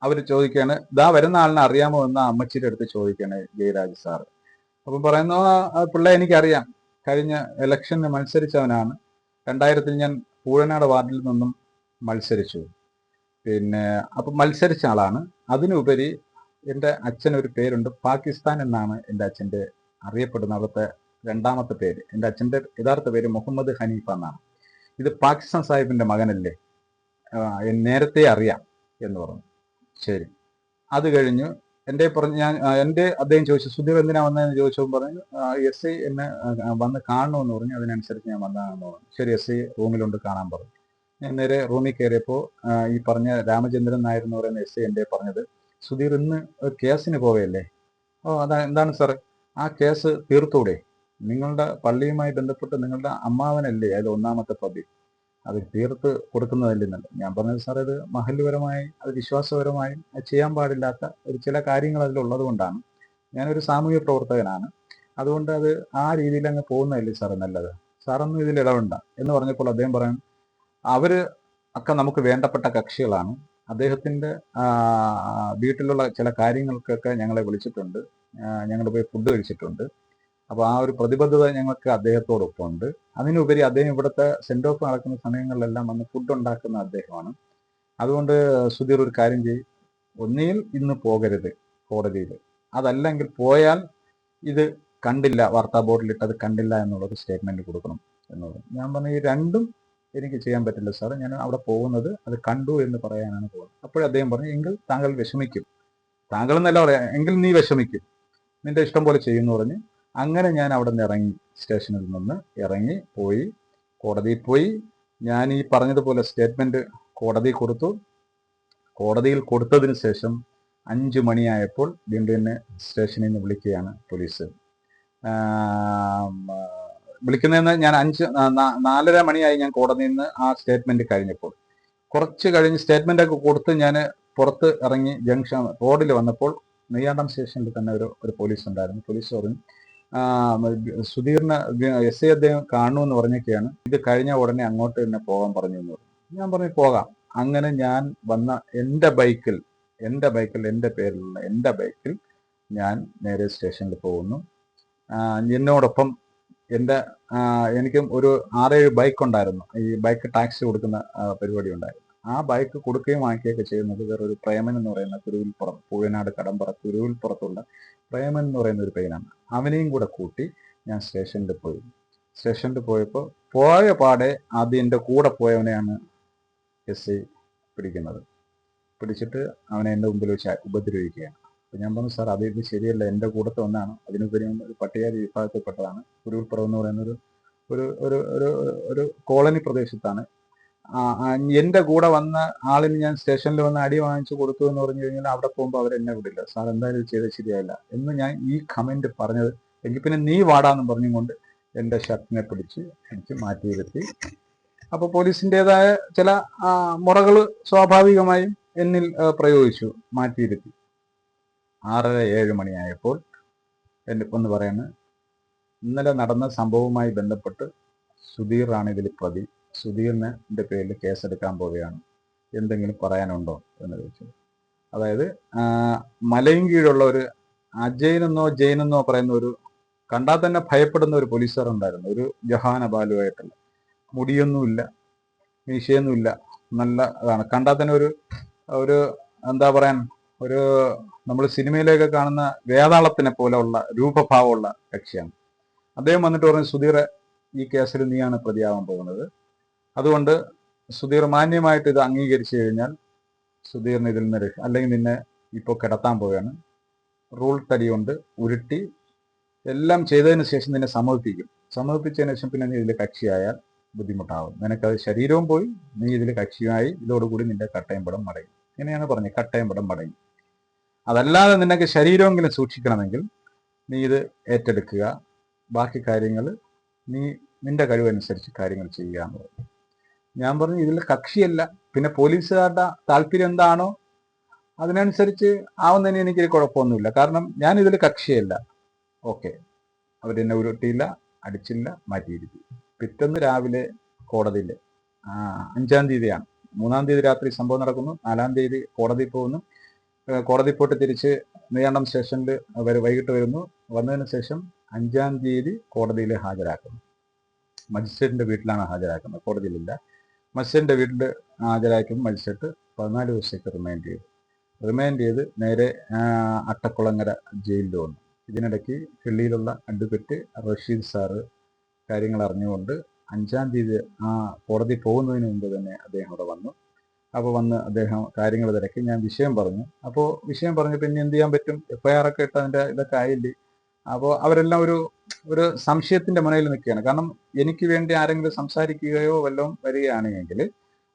അവർ ചോദിക്കുകയാണ്, ഇതാ വരുന്ന ആളിനെ അറിയാമോ എന്ന് അമ്മച്ചിയുടെ അടുത്ത് ചോദിക്കുകയാണ് ജയരാജ് സാറ്. അപ്പം പറയുന്നു പിള്ളേ എനിക്കറിയാം, കഴിഞ്ഞ ഇലക്ഷന് മത്സരിച്ചവനാണ്. 2000 ഞാൻ പൂഴനാട് വാർഡിൽ നിന്നും മത്സരിച്ചു. പിന്നെ അപ്പം മത്സരിച്ച ആളാണ്. അതിനുപരി എൻ്റെ അച്ഛനൊരു പേരുണ്ട്, പാകിസ്ഥാൻ എന്നാണ് എൻ്റെ അച്ഛൻ്റെ അറിയപ്പെടുന്ന അവിടുത്തെ 2ാമത്തെ പേര്. എൻ്റെ അച്ഛൻ്റെ യഥാർത്ഥ പേര് മുഹമ്മദ് ഹനീഫ എന്നാണ്. ഇത് പാകിസ്ഥാൻ സാഹിബിൻ്റെ മകനല്ലേ, നേരത്തെ അറിയാം എന്ന് പറഞ്ഞു. ശരി, അത് കഴിഞ്ഞു അദ്ദേഹം ചോദിച്ചു സുധീർ എന്തിനാ വന്നതെന്ന് ചോദിച്ചപ്പോൾ പറഞ്ഞു SI എന്നെ വന്ന് കാണണമെന്ന് പറഞ്ഞു. അതിനനുസരിച്ച് ഞാൻ വന്നതാണെന്ന് പറഞ്ഞു. ശരി, SI റൂമിലുണ്ട്, കാണാൻ പറഞ്ഞു. ഞാൻ നേരെ റൂമിൽ കയറിയപ്പോൾ ഈ പറഞ്ഞ രാമചന്ദ്രൻ നായർ എന്ന് പറയുന്ന SI എൻ്റെ പറഞ്ഞത്, സുധീർ ഇന്ന് കേസിന് പോവുകയല്ലേ? എന്താണ് സാർ? ആ കേസ് തീർത്തൂടെ? നിങ്ങളുടെ പള്ളിയുമായി ബന്ധപ്പെട്ട് നിങ്ങളുടെ അമ്മാവനല്ലേ അതിൽ ഒന്നാമത്തെ പ്രതി, അത് തീർത്ത് കൊടുക്കുന്നതല്ലെന്നല്ല ഞാൻ പറഞ്ഞത്. സാർ ഇത് മഹല്ലുപരമായി അത് വിശ്വാസപരമായി ചെയ്യാൻ പാടില്ലാത്ത ചില കാര്യങ്ങൾ അതിലുള്ളത് കൊണ്ടാണ്. ഞാനൊരു സാമൂഹ്യ പ്രവർത്തകനാണ്, അതുകൊണ്ട് അത് ആ രീതിയിൽ അങ്ങ് പോകുന്നതല്ലേ സാറ് നല്ലത്. സാറൊന്നും ഇതിൽ ഇടപെടണ്ട എന്ന് പറഞ്ഞപ്പോൾ അദ്ദേഹം പറയാൻ, അവര് ഒക്കെ നമുക്ക് വേണ്ടപ്പെട്ട കക്ഷികളാണ്. അദ്ദേഹത്തിന്റെ വീട്ടിലുള്ള ചില കാര്യങ്ങൾക്കൊക്കെ ഞങ്ങളെ വിളിച്ചിട്ടുണ്ട്, ഞങ്ങൾ പോയി ഫുഡ് കഴിച്ചിട്ടുണ്ട്. അപ്പോൾ ആ ഒരു പ്രതിബദ്ധത ഞങ്ങൾക്ക് അദ്ദേഹത്തോടൊപ്പം ഉണ്ട്. അതിനുപരി അദ്ദേഹം ഇവിടുത്തെ സെൻഡ് ഓഫ് നടക്കുന്ന സമയങ്ങളിലെല്ലാം വന്ന് ഫുഡ് ഉണ്ടാക്കുന്ന അദ്ദേഹമാണ്. അതുകൊണ്ട് സുധീർ ഒരു കാര്യം ചെയ്യും, ഒന്നുകിൽ ഇന്ന് പോകരുത് കോടതിയിൽ, അതല്ലെങ്കിൽ പോയാൽ ഇത് കണ്ടില്ല, വാർത്താ ബോർഡിൽ ഇട്ടത് കണ്ടില്ല എന്നുള്ളത് സ്റ്റേറ്റ്മെന്റ് കൊടുക്കണം എന്നുള്ളത്. ഞാൻ പറഞ്ഞു ഈ രണ്ടും എനിക്ക് ചെയ്യാൻ പറ്റില്ല സാർ, ഞാൻ അവിടെ പോകുന്നത് അത് കണ്ടു എന്ന് പറയാനാണ് പോകുന്നത്. അപ്പോഴും അദ്ദേഹം പറഞ്ഞു, എങ്കിൽ താങ്കൾ വിഷമിക്കും, താങ്കൾ എന്നല്ല പറയാം, എങ്കിൽ നീ വിഷമിക്കും, നിന്റെ ഇഷ്ടം പോലെ ചെയ്യുമെന്ന് പറഞ്ഞ് അങ്ങനെ ഞാൻ അവിടെ നിന്ന് ഇറങ്ങി, സ്റ്റേഷനിൽ നിന്ന് ഇറങ്ങി പോയി കോടതിയിൽ പോയി. ഞാൻ ഈ പറഞ്ഞതുപോലെ സ്റ്റേറ്റ്മെന്റ് കോടതിയിൽ കൊടുത്തു. കോടതിയിൽ കൊടുത്തതിന് ശേഷം 5 മണിയായപ്പോൾ വീണ്ടും എന്നെ സ്റ്റേഷനിൽ നിന്ന് വിളിക്കുകയാണ് പോലീസ്. വിളിക്കുന്നതെന്ന് ഞാൻ 4:30 മണിയായി ഞാൻ കോടതിയിൽ നിന്ന് ആ സ്റ്റേറ്റ്മെന്റ് കഴിഞ്ഞപ്പോൾ. കുറച്ച് കഴിഞ്ഞ് സ്റ്റേറ്റ്മെന്റ് ഒക്കെ കൊടുത്ത് ഞാൻ പുറത്ത് ഇറങ്ങി ജംഗ്ഷൻ റോഡിൽ വന്നപ്പോൾ നെയ്യാണ്ടം സ്റ്റേഷനിൽ തന്നെ ഒരു പോലീസ് ഉണ്ടായിരുന്നു. പോലീസ് പറഞ്ഞു, സുധീറിന് SI അദ്ദേഹം കാണുമെന്ന് പറഞ്ഞൊക്കെയാണ്, ഇത് കഴിഞ്ഞ ഉടനെ അങ്ങോട്ട് തന്നെ പോകാൻ പറഞ്ഞു എന്ന് പറഞ്ഞു. ഞാൻ പറഞ്ഞു പോകാം. അങ്ങനെ ഞാൻ വന്ന എൻ്റെ ബൈക്കിൽ എൻ്റെ പേരിലുള്ള എൻ്റെ ബൈക്കിൽ ഞാൻ നേരെ സ്റ്റേഷനിൽ പോകുന്നു. എന്നോടൊപ്പം എനിക്കും ഒരു 6-7 ബൈക്ക് ഉണ്ടായിരുന്നു. ഈ ബൈക്ക് ടാക്സി കൊടുക്കുന്ന പരിപാടി ഉണ്ടായിരുന്നു. ആ ബൈക്ക് കൊടുക്കുകയും വാങ്ങിക്കുകയൊക്കെ ചെയ്യുന്നത് വേറൊരു പ്രേമൻ എന്ന് പറയുന്ന കുരുവിൽപ്പുറം, പൂഴനാട് കടമ്പറ കുരുവിൽപ്പുറത്തുള്ള പ്രേമൻ എന്ന് പറയുന്ന ഒരു പയ്യനാണ്. അവനെയും കൂടെ കൂട്ടി ഞാൻ സ്റ്റേഷനിൽ പോയി. സ്റ്റേഷനിൽ പോയപ്പോൾ പോയ പാടെ ആദ്യം എൻ്റെ കൂടെ പോയവനെയാണ് SI പിടിക്കുന്നത്. പിടിച്ചിട്ട് അവനെ എൻ്റെ മുമ്പിൽ വെച്ച് ഉപദ്രവിക്കുകയാണ്. അപ്പം ഞാൻ പറഞ്ഞു, സാർ അത് ഇത് ശരിയല്ല, എൻ്റെ കൂടത്തെ ഒന്നാണ്, അതിനുപരി ഒരു പട്ടികജാതി വിഭാഗത്തിൽപ്പെട്ടതാണ്. കുരുവിൽപ്പുറം എന്ന് പറയുന്ന ഒരു കോളനി പ്രദേശത്താണ്. എൻ്റെ കൂടെ വന്ന ആളിന് ഞാൻ സ്റ്റേഷനിൽ വന്ന് അടി വാങ്ങിച്ചു കൊടുത്തു എന്ന് പറഞ്ഞു കഴിഞ്ഞാൽ അവിടെ പോകുമ്പോൾ അവരെന്നെ വിടില്ല. സാർ എന്തായാലും ചെയ്തത് ശരിയായില്ല എന്ന് ഞാൻ ഈ കമന്റ് പറഞ്ഞത്. എങ്കിൽ പിന്നെ നീ വാടാന്ന് പറഞ്ഞുകൊണ്ട് എൻ്റെ ഷർട്ടിനെ പിടിച്ച് എനിക്ക് മാറ്റിയിരുത്തി. അപ്പോൾ പോലീസിൻ്റെതായ ചില മുറകൾ സ്വാഭാവികമായും എന്നിൽ പ്രയോഗിച്ചു, മാറ്റിയിരുത്തി. 6:30-7 മണിയായപ്പോൾ എൻ്റെ ഒന്ന് പറയുന്നത്, ഇന്നലെ നടന്ന സംഭവവുമായി ബന്ധപ്പെട്ട് സുധീറാണ് ഇതിൽ പ്രതി, സുധീറിന്റെ പേരിൽ കേസെടുക്കാൻ പോവുകയാണ്, എന്തെങ്കിലും പറയാനുണ്ടോ എന്ന് ചോദിച്ചു. അതായത് മലയും കീഴുള്ള ഒരു അജയനെന്നോ ജയനെന്നോ പറയുന്ന ഒരു കണ്ടാൽ തന്നെ ഭയപ്പെടുന്ന ഒരു പോലീസുകാർ ഉണ്ടായിരുന്നു. ഒരു ജഹാന ബാലുവായിട്ടുള്ള, മുടിയൊന്നുമില്ല, മീശയൊന്നുമില്ല, നല്ല അതാണ്. കണ്ടാൽ തന്നെ ഒരു എന്താ പറയാൻ, ഒരു നമ്മൾ സിനിമയിലേക്ക് കാണുന്ന വേതാളത്തിനെ പോലെ ഉള്ള രൂപഭാവമുള്ള കക്ഷിയാണ്. അദ്ദേഹം വന്നിട്ട് പറഞ്ഞു, സുധീറെ, ഈ കേസിൽ നീയാണ് പ്രതിയാവാൻ പോകുന്നത്, അതുകൊണ്ട് സുധീർ മാന്യമായിട്ട് ഇത് അംഗീകരിച്ചു കഴിഞ്ഞാൽ സുധീറിന് ഇതിൽ നിന്ന് അല്ലെങ്കിൽ നിന്നെ ഇപ്പോൾ കിടത്താൻ പോവുകയാണ്, റൂൾ തടി കൊണ്ട് ഉരുട്ടി എല്ലാം ചെയ്തതിന് ശേഷം നിന്നെ സമർപ്പിച്ചതിന് ശേഷം പിന്നെ നീ ഇതിൽ കക്ഷിയായാൽ ബുദ്ധിമുട്ടാവും, നിനക്കത് ശരീരവും പോയി, നീ ഇതിൽ കക്ഷിയായി, ഇതോടുകൂടി നിന്റെ കട്ടയം പടം മടങ്ങി. ഇങ്ങനെയാണ് പറഞ്ഞത്, കട്ടയം പടം മടങ്ങി. അതല്ലാതെ നിനക്ക് ശരീരമെങ്കിലും സൂക്ഷിക്കണമെങ്കിൽ നീ ഇത് ഏറ്റെടുക്കുക, ബാക്കി കാര്യങ്ങൾ നിന്റെ കഴിവനുസരിച്ച് കാര്യങ്ങൾ ചെയ്യുക എന്ന് പറഞ്ഞു. ഞാൻ പറഞ്ഞു, ഇതിൽ കക്ഷിയല്ല, പിന്നെ പോലീസുകാരുടെ താല്പര്യം എന്താണോ അതിനനുസരിച്ച് ആവുന്നതിന് എനിക്കൊരു കുഴപ്പമൊന്നുമില്ല, കാരണം ഞാൻ ഇതിൽ കക്ഷിയല്ല. ഓക്കെ, അവരെന്നെ ഉരുട്ടിയില്ല, അടിച്ചില്ല, മാറ്റിയിരുത്തി. പിറ്റേന്ന് രാവിലെ കോടതിയിൽ 5-ാം തീയതിയാണ്, 3-ാം തീയതി രാത്രി സംഭവം നടക്കുന്നു, 4-ാം തീയതി കോടതിയിൽ പോകുന്നു. കോടതി പോയിട്ട് തിരിച്ച് നെയ്യാണ്ടം സ്റ്റേഷനിൽ വൈകിട്ട് വരുന്നു. വന്നതിന് ശേഷം 5-ാം തീയതി കോടതിയിൽ ഹാജരാക്കുന്നു. മജിസ്ട്രേറ്റിന്റെ വീട്ടിലാണ് ഹാജരാക്കുന്നത്, കോടതിയിലില്ല. മജിസ്ട്രേറ്റിന്റെ വീട്ടിൽ ഹാജരാക്കുമ്പോൾ മജിസ്ട്രേറ്റ് 14 ദിവസത്തേക്ക് റിമാൻഡ് ചെയ്ത് നേരെ അട്ടക്കുളങ്ങര ജയിലിൽ വന്നു. ഇതിനിടയ്ക്ക് കിള്ളിയിലുള്ള അഡ്വക്കേറ്റ് റഷീദ് സാറ് കാര്യങ്ങൾ അറിഞ്ഞുകൊണ്ട് 5-ാം തീയതി കോടതി പോകുന്നതിന് മുമ്പ് തന്നെ അദ്ദേഹം അവിടെ വന്നു. അപ്പോൾ വന്ന് അദ്ദേഹം കാര്യങ്ങൾ തിരക്കി. ഞാൻ വിഷയം പറഞ്ഞു. അപ്പോൾ വിഷയം പറഞ്ഞപ്പോൾ ഇനി എന്ത് ചെയ്യാൻ പറ്റും, FIR ഒക്കെ ഇട്ട് അതിൻ്റെ ഇതൊക്കെ ആയില്ലേ. അപ്പോൾ അവരെല്ലാം ഒരു സംശയത്തിന്റെ മുനയിൽ നിൽക്കുകയാണ്. കാരണം എനിക്ക് വേണ്ടി ആരെങ്കിലും സംസാരിക്കുകയോ വല്ലതും വരികയാണെങ്കിൽ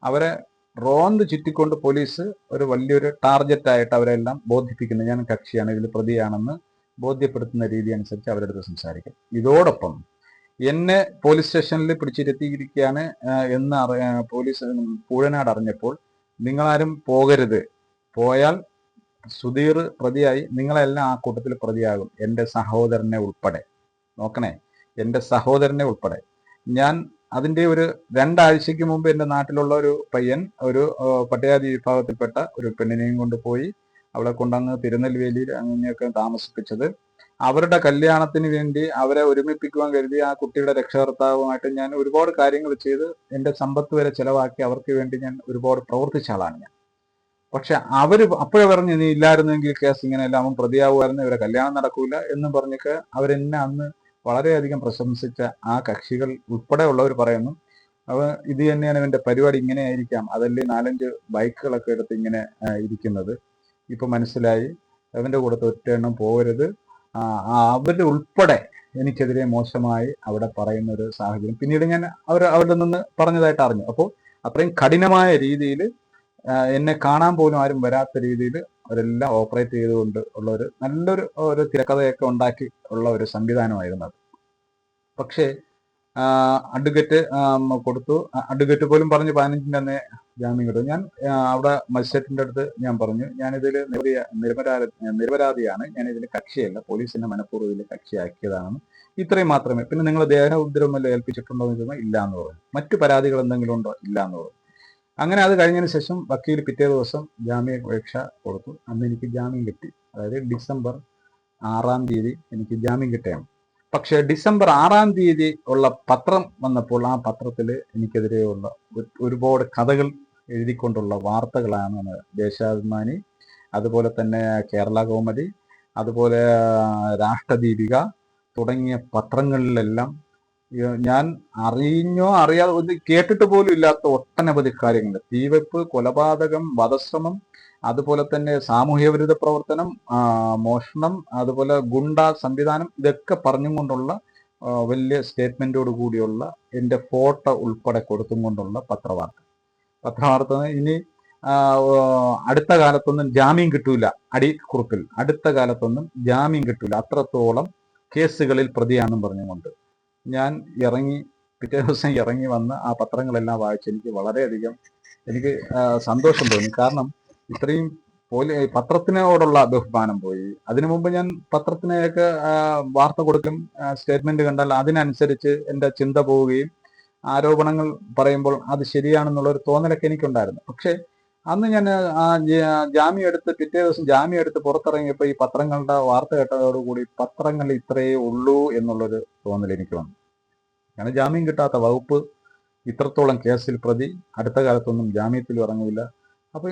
അവരെ റോന്ത് ചുറ്റിക്കൊണ്ട് പോലീസ് ഒരു വലിയൊരു ടാർഗറ്റായിട്ട് അവരെല്ലാം ബോധിപ്പിക്കുന്നത്, ഞാൻ കക്ഷിയാണ്, ഇതിൽ പ്രതിയാണെന്ന് ബോധ്യപ്പെടുത്തുന്ന രീതി അനുസരിച്ച് അവരുടെ അടുത്ത് സംസാരിക്കും. ഇതോടൊപ്പം എന്നെ പോലീസ് സ്റ്റേഷനിൽ പിടിച്ചിരുത്തിയിരിക്കുകയാണ് എന്ന് പോലീസ് പൂഴനാട് അറിഞ്ഞപ്പോൾ നിങ്ങളാരും പോകരുത്, പോയാൽ സുധീർ പ്രതിയായി നിങ്ങളെല്ലാം ആ കൂട്ടത്തിൽ പ്രതിയാകും, എൻ്റെ സഹോദരനെ ഉൾപ്പെടെ. നോക്കണേ, എൻ്റെ സഹോദരനെ ഉൾപ്പെടെ. ഞാൻ അതിൻ്റെ ഒരു 2 ആഴ്ചയ്ക്ക് മുമ്പ് എൻ്റെ നാട്ടിലുള്ള ഒരു പയ്യൻ ഒരു പട്ടികജാതി വിഭാഗത്തിൽപ്പെട്ട ഒരു പെണ്ണിനെയും കൊണ്ടുപോയി അവളെ കൊണ്ടങ്ങ് തിരുനെൽവേലിയിൽ അങ്ങനെയൊക്കെ താമസിപ്പിച്ചത്. അവരുടെ കല്യാണത്തിന് വേണ്ടി അവരെ ഒരുമിപ്പിക്കുവാൻ കരുതി ആ കുട്ടിയുടെ രക്ഷകർത്താവുമായിട്ട് ഞാൻ ഒരുപാട് കാര്യങ്ങൾ ചെയ്ത് എൻ്റെ സമ്പത്ത് വരെ ചെലവാക്കി അവർക്ക് വേണ്ടി ഞാൻ ഒരുപാട് പ്രവർത്തിച്ച ആളാണ് ഞാൻ. പക്ഷെ അവര് അപ്പോഴേ പറഞ്ഞു, നീ ഇല്ലായിരുന്നെങ്കിൽ കേസ് ഇങ്ങനെയല്ല, അവൻ പ്രതിയാവുമായിരുന്നു, ഇവരെ കല്യാണം നടക്കൂല എന്നും പറഞ്ഞൊക്കെ അവരെന്നെ അന്ന് വളരെയധികം പ്രശംസിച്ച ആ കക്ഷികൾ ഉൾപ്പെടെ ഉള്ളവർ പറയുന്നു, ഇത് തന്നെയാണ് ഇവന്റെ പരിപാടി, ഇങ്ങനെ ആയിരിക്കാം, അതല്ലേ 4-5 ബൈക്കുകളൊക്കെ എടുത്ത് ഇങ്ങനെ ഇരിക്കുന്നത്. ഇപ്പൊ മനസ്സിലായി, അവന്റെ കൂടെ ഒറ്റ എണ്ണം പോകരുത്. അവരുടെ ഉൾപ്പെടെ എനിക്കെതിരെ മോശമായി അവിടെ പറയുന്ന ഒരു സാഹചര്യം പിന്നീട് ഞാൻ അവരുടെ നിന്ന് പറഞ്ഞതായിട്ട് അറിഞ്ഞു. അപ്പോൾ അത്രയും കഠിനമായ രീതിയിൽ എന്നെ കാണാൻ പോലും ആരും വരാത്ത രീതിയിൽ അവരെല്ലാം ഓപ്പറേറ്റ് ചെയ്തുകൊണ്ട് ഉള്ള നല്ലൊരു തിരക്കഥയൊക്കെ ഉണ്ടാക്കി ഉള്ള ഒരു സംവിധാനമായിരുന്നു അത്. പക്ഷേ അഡ്വക്കേറ്റ് കൊടുത്തു. അഡ്വക്കേറ്റ് പോലും പറഞ്ഞു 15-ന്റെ അന്നേ ജാമ്യം കിട്ടും. ഞാൻ അവിടെ മജിസ്ട്രേറ്റിന്റെ അടുത്ത് ഞാൻ പറഞ്ഞു, ഞാനിതിൽ നിരപരാധിയാണ്, ഞാൻ ഇതിൽ കക്ഷിയല്ല, പോലീസിന്റെ മനഃപൂർവ്വം ഇതിൽ കക്ഷിയാക്കിയതാണ്, ഇത്രയും മാത്രമേ. പിന്നെ നിങ്ങൾ ദേഹ ഉപദ്രവമല്ല ഏൽപ്പിച്ചിട്ടുണ്ടോ എന്ന് ചോദിച്ചാൽ ഇല്ല എന്ന് പറഞ്ഞു. മറ്റു പരാതികൾ എന്തെങ്കിലും ഉണ്ടോ? ഇല്ല എന്ന് പറഞ്ഞു. അങ്ങനെ അത് കഴിഞ്ഞതിന് ശേഷം വക്കീൽ പിറ്റേ ദിവസം ജാമ്യാപേക്ഷ കൊടുത്തു. അന്ന് എനിക്ക് ജാമ്യം കിട്ടി. അതായത് ഡിസംബർ 6-ാം തീയതി എനിക്ക് ജാമ്യം കിട്ടുകയാണ്. പക്ഷെ ഡിസംബർ 6-ാം തീയതി ഉള്ള പത്രം വന്നപ്പോൾ ആ പത്രത്തിൽ എനിക്കെതിരെയുള്ള ഒരുപാട് കഥകൾ എഴുതിക്കൊണ്ടുള്ള വാർത്തകളാണ് ദേശാഭിമാനി, അതുപോലെ തന്നെ കേരള കൗമുദി, അതുപോലെ രാഷ്ട്രദീപിക തുടങ്ങിയ പത്രങ്ങളിലെല്ലാം ഞാൻ അറിഞ്ഞോ അറിയാതെ ഒന്ന് കേട്ടിട്ട് പോലും ഇല്ലാത്ത ഒട്ടനവധി കാര്യങ്ങൾ, തീവെപ്പ്, കൊലപാതകം, വധശ്രമം, അതുപോലെ തന്നെ സാമൂഹ്യ വിരുദ്ധ പ്രവർത്തനം, മോഷണം, അതുപോലെ ഗുണ്ട സംവിധാനം, ഇതൊക്കെ പറഞ്ഞുകൊണ്ടുള്ള വലിയ സ്റ്റേറ്റ്മെന്റോട് കൂടിയുള്ള എൻ്റെ ഫോട്ടോ ഉൾപ്പെടെ കൊടുത്തും കൊണ്ടുള്ള പത്രവാർത്ത. ഇനി അടുത്ത കാലത്തൊന്നും ജാമ്യം കിട്ടൂല, അടിക്കുറിപ്പിൽ അടുത്ത കാലത്തൊന്നും ജാമ്യം കിട്ടൂല, അത്രത്തോളം കേസുകളിൽ പ്രതിയാണെന്നും പറഞ്ഞുകൊണ്ട് ഞാൻ പിറ്റേ ദിവസം ഇറങ്ങി വന്ന് ആ പത്രങ്ങളെല്ലാം വായിച്ച് എനിക്ക് വളരെയധികം സന്തോഷം തോന്നി. കാരണം ഇത്രയും പത്രത്തിനോടുള്ള ബഹുമാനം പോയി. അതിനു മുമ്പ് ഞാൻ പത്രത്തിനെയൊക്കെ വാർത്ത കൊടുക്കും, സ്റ്റേറ്റ്മെന്റ് കണ്ടാൽ അതിനനുസരിച്ച് എൻ്റെ ചിന്ത പോവുകയും ആരോപണങ്ങൾ പറയുമ്പോൾ അത് ശരിയാണെന്നുള്ളൊരു തോന്നലൊക്കെ എനിക്കുണ്ടായിരുന്നു. പക്ഷെ അന്ന് ഞാൻ ജാമ്യം എടുത്ത് പിറ്റേ ദിവസം ജാമ്യം എടുത്ത് പുറത്തിറങ്ങിയപ്പോൾ ഈ പത്രങ്ങളുടെ വാർത്ത കേട്ടതോടുകൂടി പത്രങ്ങൾ ഇത്രയേ ഉള്ളൂ എന്നുള്ളൊരു തോന്നൽ എനിക്ക് വന്നു. കാരണം ജാമ്യം കിട്ടാത്ത വകുപ്പ്, ഇത്രത്തോളം കേസിൽ പ്രതി, അടുത്ത കാലത്തൊന്നും ജാമ്യത്തിൽ ഇറങ്ങില്ല. അപ്പൊ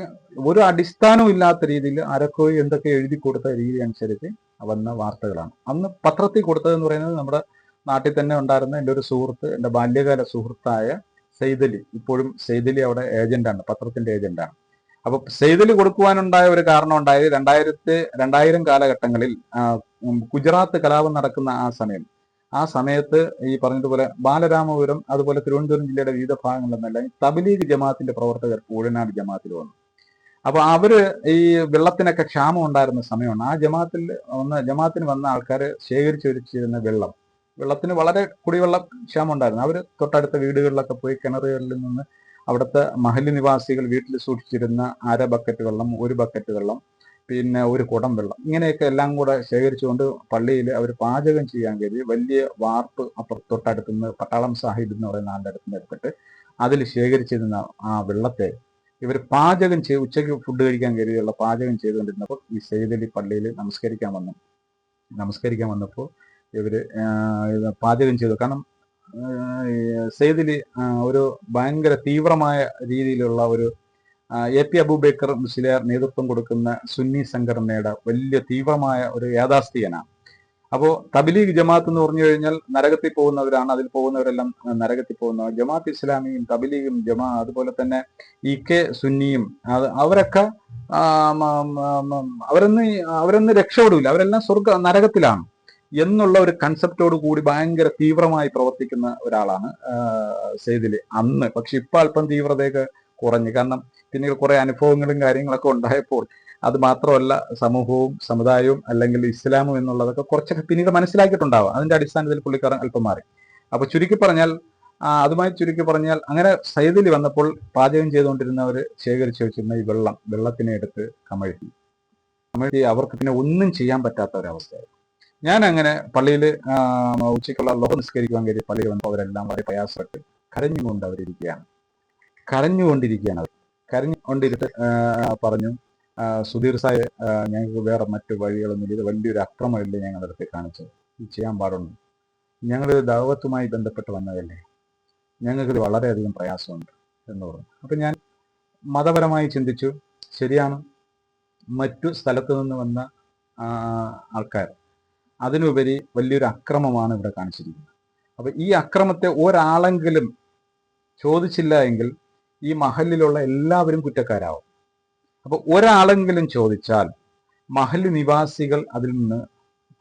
ഒരു അടിസ്ഥാനവും ഇല്ലാത്ത രീതിയിൽ ആരൊക്കെയോ എന്തൊക്കെ എഴുതി കൊടുത്ത രീതി അനുസരിച്ച് വന്ന വാർത്തകളാണ്. അന്ന് പത്രത്തിൽ കൊടുത്തതെന്ന് പറയുന്നത് നമ്മുടെ നാട്ടിൽ തന്നെ ഉണ്ടായിരുന്ന എൻ്റെ ഒരു സുഹൃത്ത്, എൻ്റെ ബാല്യകാല സുഹൃത്തായ സെയ്തലി, ഇപ്പോഴും സെയ്തലി അവിടെ ഏജന്റാണ്, പത്രത്തിന്റെ ഏജന്റാണ്. അപ്പൊ സെയ്തലി കൊടുക്കുവാനുണ്ടായ ഒരു കാരണം ഉണ്ടായത് 2000 കാലഘട്ടങ്ങളിൽ ഗുജറാത്ത് കലാപം നടക്കുന്ന ആ സമയത്ത് ഈ പറഞ്ഞതുപോലെ ബാലരാമപുരം, അതുപോലെ തിരുവനന്തപുരം ജില്ലയുടെ വിവിധ ഭാഗങ്ങളിലെന്നല്ല തബ്ലീഗ് ജമാഅത്തിന്റെ പ്രവർത്തകർ പൂഴനാട് ജമാഅത്തിൽ വന്നു. അപ്പൊ അവര് ഈ വെള്ളത്തിനൊക്കെ ക്ഷാമം ഉണ്ടായിരുന്ന സമയമാണ്. ആ ജമാഅത്തിന് വന്ന ആൾക്കാർ ശേഖരിച്ചു വെച്ചിരുന്ന വെള്ളത്തിന് വളരെ കുടിവെള്ള ക്ഷാമം ഉണ്ടായിരുന്നു. അവർ തൊട്ടടുത്ത വീടുകളിലൊക്കെ പോയി കിണറുകളിൽ നിന്ന് അവിടുത്തെ മഹല്ല് നിവാസികൾ വീട്ടിൽ സൂക്ഷിച്ചിരുന്ന 1/2 ബക്കറ്റ് വെള്ളം, 1 ബക്കറ്റ് വെള്ളം, പിന്നെ 1 കുടം വെള്ളം, ഇങ്ങനെയൊക്കെ എല്ലാം കൂടെ ശേഖരിച്ചുകൊണ്ട് പള്ളിയിൽ അവർ പാചകം ചെയ്യാൻ കരുതി വലിയ വാർപ്പ് തൊട്ടടുത്തുനിന്ന് പട്ടാളം സാഹിബ് എന്ന് പറയുന്ന ആളുടെ അടുത്ത് എടുത്തിട്ട് അതിൽ ശേഖരിച്ചിരുന്ന ആ വെള്ളത്തെ ഇവർ പാചകം ചെയ്ത് ഉച്ചയ്ക്ക് ഫുഡ് കഴിക്കാൻ കരുതിയുള്ള പാചകം ചെയ്തുകൊണ്ടിരുന്നപ്പോൾ ഈ സെയ്തലി പള്ളിയിൽ നമസ്കരിക്കാൻ വന്നപ്പോൾ ഇവര് പാചകം ചെയ്തു. കാരണം സെയ്തലി ഒരു ഭയങ്കര തീവ്രമായ രീതിയിലുള്ള ഒരു AP അബൂബക്കർ മുസ്ലിയാർ നേതൃത്വം കൊടുക്കുന്ന സുന്നി സംഘടനയുടെ വലിയ തീവ്രമായ ഒരു യാഥാസ്ഥികനാണ്. അപ്പോൾ തബ്ലീഗ് ജമാഅത്ത് എന്ന് പറഞ്ഞു കഴിഞ്ഞാൽ നരകത്തിൽ പോകുന്നവരാണ്, അതിൽ പോകുന്നവരെല്ലാം നരകത്തിൽ പോകുന്നവർ. ജമാഅത്ത് ഇസ്ലാമിയും തബ്ലീഗും അതുപോലെ തന്നെ EK സുന്നിയും അവരൊക്കെ അവരൊന്നും രക്ഷപ്പെടില്ല, അവരെല്ലാം നരകത്തിലാണ് എന്നുള്ള ഒരു കൺസെപ്റ്റോട് കൂടി ഭയങ്കര തീവ്രമായി പ്രവർത്തിക്കുന്ന ഒരാളാണ് സെയ്തലി അന്ന്. പക്ഷെ ഇപ്പൊ അല്പം തീവ്രതയൊക്കെ കുറഞ്ഞു. കാരണം പിന്നീട് കുറെ അനുഭവങ്ങളും കാര്യങ്ങളൊക്കെ ഉണ്ടായപ്പോൾ അത് മാത്രമല്ല സമൂഹവും സമുദായവും അല്ലെങ്കിൽ ഇസ്ലാമും എന്നുള്ളതൊക്കെ കുറച്ചൊക്കെ പിന്നീട് മനസ്സിലാക്കിയിട്ടുണ്ടാവാം. അതിന്റെ അടിസ്ഥാനത്തിൽ പുള്ളിക്കാരൻ അല്പം മാറി. അപ്പൊ ചുരുക്കി പറഞ്ഞാൽ ചുരുക്കി പറഞ്ഞാൽ അങ്ങനെ സൈദിലി വന്നപ്പോൾ പാചകം ചെയ്തുകൊണ്ടിരുന്നവർ ശേഖരിച്ചു വെച്ചിരുന്ന ഈ വെള്ളത്തിനെ എടുത്ത് കമഴ്ത്തി അവർക്ക് പിന്നെ ഒന്നും ചെയ്യാൻ പറ്റാത്ത ഒരവസ്ഥയായിരുന്നു. ഞാൻ അങ്ങനെ പള്ളിയിൽ ഉച്ചയ്ക്കുള്ള ലോകം നിസ്കരിക്കുവാൻ കയറി പള്ളിയിൽ വന്നപ്പോൾ അവരെല്ലാം വളരെ പ്രയാസപ്പെട്ട് കരഞ്ഞുകൊണ്ടിരിക്കുകയാണ് അവർ. കരഞ്ഞുകൊണ്ടിരുത്ത് പറഞ്ഞു, സുധീർ സാഹിബ്, ഞങ്ങൾക്ക് വേറെ മറ്റു വഴികളൊന്നുമില്ല, ഇത് വലിയൊരു അക്രമമല്ലേ ഞങ്ങളുടെ അടുത്ത് കാണിച്ചത്, ഇത് ചെയ്യാൻ പാടുണ്ട്, ഞങ്ങൾ ദൗത്യവുമായി ബന്ധപ്പെട്ട് വന്നതല്ലേ, ഞങ്ങൾക്കിത് വളരെയധികം പ്രയാസമുണ്ട് എന്ന് പറഞ്ഞു. അപ്പം ഞാൻ മതപരമായി ചിന്തിച്ചു, ശരിയാണ്, മറ്റു സ്ഥലത്തു നിന്ന് വന്ന ആൾക്കാർ, അതിനുപരി വലിയൊരു അക്രമമാണ് ഇവിടെ കാണിച്ചിരിക്കുന്നത്. അപ്പൊ ഈ അക്രമത്തെ ഒരാളെങ്കിലും ചോദിച്ചില്ല എങ്കിൽ ഈ മഹലിലുള്ള എല്ലാവരും കുറ്റക്കാരാവും. അപ്പൊ ഒരാളെങ്കിലും ചോദിച്ചാൽ മഹല് നിവാസികൾ അതിൽ നിന്ന്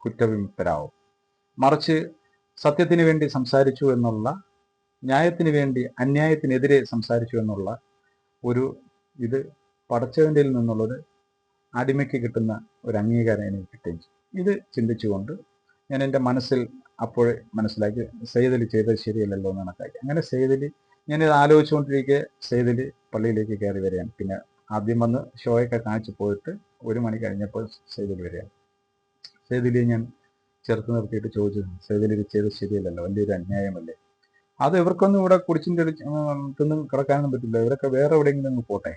കുറ്റവിമുക്തരാവും. മറിച്ച് സത്യത്തിന് വേണ്ടി സംസാരിച്ചു എന്നുള്ള, ന്യായത്തിന് വേണ്ടി അന്യായത്തിനെതിരെ സംസാരിച്ചു എന്നുള്ള ഒരു ഇത് പടച്ചവൻ്റെ നിന്നുള്ളൊരു അടിമയ്ക്ക് കിട്ടുന്ന ഒരു അംഗീകാരം എനിക്ക് കിട്ടുകയും ചെയ്യും. ഇത് ചിന്തിച്ചുകൊണ്ട് ഞാൻ എൻ്റെ മനസ്സിൽ അപ്പോഴേ മനസ്സിലാക്കി സെയ്ദലി ചെയ്തത് ശരിയല്ലല്ലോ എന്ന് കണക്കാക്കി. അങ്ങനെ സെയ്ദലി, ഞാനിത് ആലോചിച്ചുകൊണ്ടിരിക്കെ സെയ്ദലി പള്ളിയിലേക്ക് കയറി വരികയാണ്. പിന്നെ ആദ്യം വന്ന് ഷോയൊക്കെ കാണിച്ചു പോയിട്ട് 1 മണി കഴിഞ്ഞപ്പോൾ സെയ്ദലി വരികയാണ്. സെയ്ദലിയെ ഞാൻ ചേർത്ത് നിർത്തിയിട്ട് ചോദിച്ചു, സെയ്ദലി ഇത് ചെയ്തത് ശരിയല്ലല്ലോ, വലിയൊരു അന്യായമല്ലേ, അത് ഇവർക്കൊന്നും ഇവിടെ കുടിച്ചിൻ്റെ തിന്നും കിടക്കാനൊന്നും പറ്റില്ല, ഇവരൊക്കെ വേറെ എവിടെയെങ്കിലും ഒന്ന് പോട്ടെ.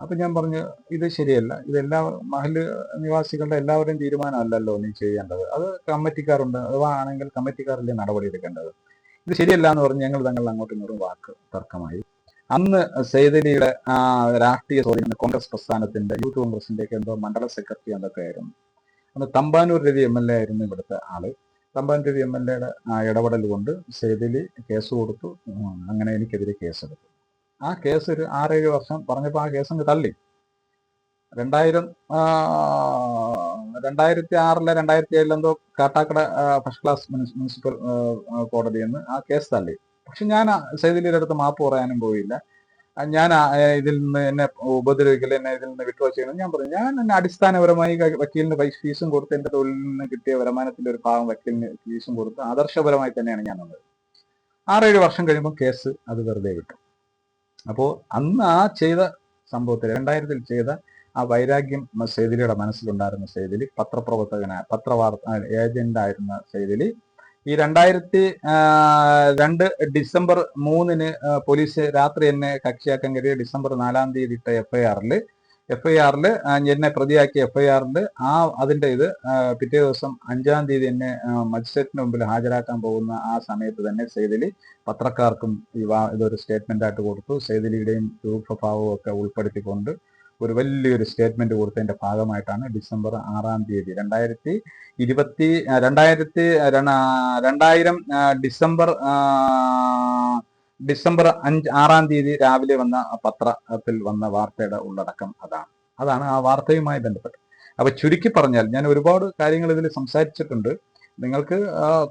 അപ്പം ഞാൻ പറഞ്ഞു, ഇത് ശരിയല്ല, ഇതെല്ലാ മഹല് നിവാസികളുടെ എല്ലാവരുടെയും തീരുമാനമല്ലല്ലോ നീ ചെയ്യേണ്ടത്, അത് കമ്മിറ്റിക്കാരുണ്ട്, അഥവാ ആണെങ്കിൽ കമ്മിറ്റിക്കാരല്ലേ നടപടി എടുക്കേണ്ടത്, ഇത് ശരിയല്ല എന്ന് പറഞ്ഞ് ഞങ്ങൾ തങ്ങൾ അങ്ങോട്ടും ഇങ്ങോട്ടും വാക്ക് തർക്കമായി. അന്ന് സെയ്ദലിയുടെ രാഷ്ട്രീയ സ്വാധീനം കോൺഗ്രസ് പ്രസ്ഥാനത്തിന്റെ, യൂത്ത് കോൺഗ്രസിന്റെയൊക്കെ എന്തോ മണ്ഡല സെക്രട്ടറി എന്തൊക്കെ ആയിരുന്നു. അന്ന് തമ്പാനൂർ രവി MLA ആയിരുന്നു ഇവിടുത്തെ ആള്. തമ്പാനൂർ രവി MLAയുടെ ഇടപെടൽ കൊണ്ട് സെയ്ദലി കേസ് കൊടുത്തു. അങ്ങനെ എനിക്കെതിരെ കേസെടുത്തു. ആ കേസ് ഒരു 6-7 വർഷം പറഞ്ഞപ്പോൾ ആ കേസ് അങ്ങ് തള്ളി. 2006 2007 എന്തോ കാട്ടാക്കട ഫസ്റ്റ് ക്ലാസ് മുനിസിപ്പൽ കോടതി എന്ന് ആ കേസ് തള്ളി. പക്ഷെ ഞാൻ സെയ്ദലിയുടെ അടുത്ത് മാപ്പ് പറയാനും പോയില്ല. ഞാൻ ഇതിൽ നിന്ന് എന്നെ ഉപദ്രവിക്കൽ, എന്നെ ഇതിൽ നിന്ന് വിട്ടുവ ചെയ്യണം ഞാൻ പറഞ്ഞു. ഞാൻ എന്നെ അടിസ്ഥാനപരമായി വക്കീലിന് ഫീസും കൊടുത്ത്, എൻ്റെ തൊഴിലിൽ നിന്ന് കിട്ടിയ വരുമാനത്തിന്റെ ഒരു ഭാഗം വക്കീലിന് ഫീസും കൊടുത്ത് ആദർശപരമായി തന്നെയാണ് ഞാൻ വന്നത്. 6-7 വർഷം കഴിയുമ്പോൾ കേസ് അത് വെറുതെ വിട്ടു. അപ്പോൾ അന്ന് ആ ചെയ്ത സംഭവത്തിൽ 2000 ചെയ്ത ആ വൈരാഗ്യം സെയ്ദലിയുടെ മനസ്സിലുണ്ടായിരുന്ന സെയ്ദലി, പത്രവാർത്ത ഏജന്റായിരുന്ന സെയ്ദലി, ഈ 2002 ഡിസംബർ 3 പോലീസ് രാത്രി എന്നെ കക്ഷിയാക്കാൻ കഴിയ ഡിസംബർ 4 ഇട്ട എഫ്ഐആറിൽ എന്നെ പ്രതിയാക്കിയ എഫ്ഐആറിൽ അതിന്റെ ഇത് പിറ്റേ ദിവസം 5 എന്നെ മജിസ്ട്രേറ്റിന് മുമ്പിൽ ഹാജരാക്കാൻ പോകുന്ന ആ സമയത്ത് തന്നെ സെയ്ദലി പത്രക്കാർക്കും ഇതൊരു സ്റ്റേറ്റ്മെന്റ് ആയിട്ട് കൊടുത്തു. സെയ്ദലിയുടെയും രൂപഭാവവും ഒക്കെ ഉൾപ്പെടുത്തിക്കൊണ്ട് ഒരു വലിയൊരു സ്റ്റേറ്റ്മെന്റ് കൊടുത്തതിന്റെ ഭാഗമായിട്ടാണ് ഡിസംബർ 6 2000 ഡിസംബർ 6 രാവിലെ വന്ന പത്രത്തിൽ വന്ന വാർത്തയുടെ ഉള്ളടക്കം അതാണ് ആ വാർത്തയുമായി ബന്ധപ്പെട്ട്. അപ്പൊ ചുരുക്കി പറഞ്ഞാൽ ഞാൻ ഒരുപാട് കാര്യങ്ങൾ ഇതിൽ സംസാരിച്ചിട്ടുണ്ട്. നിങ്ങൾക്ക്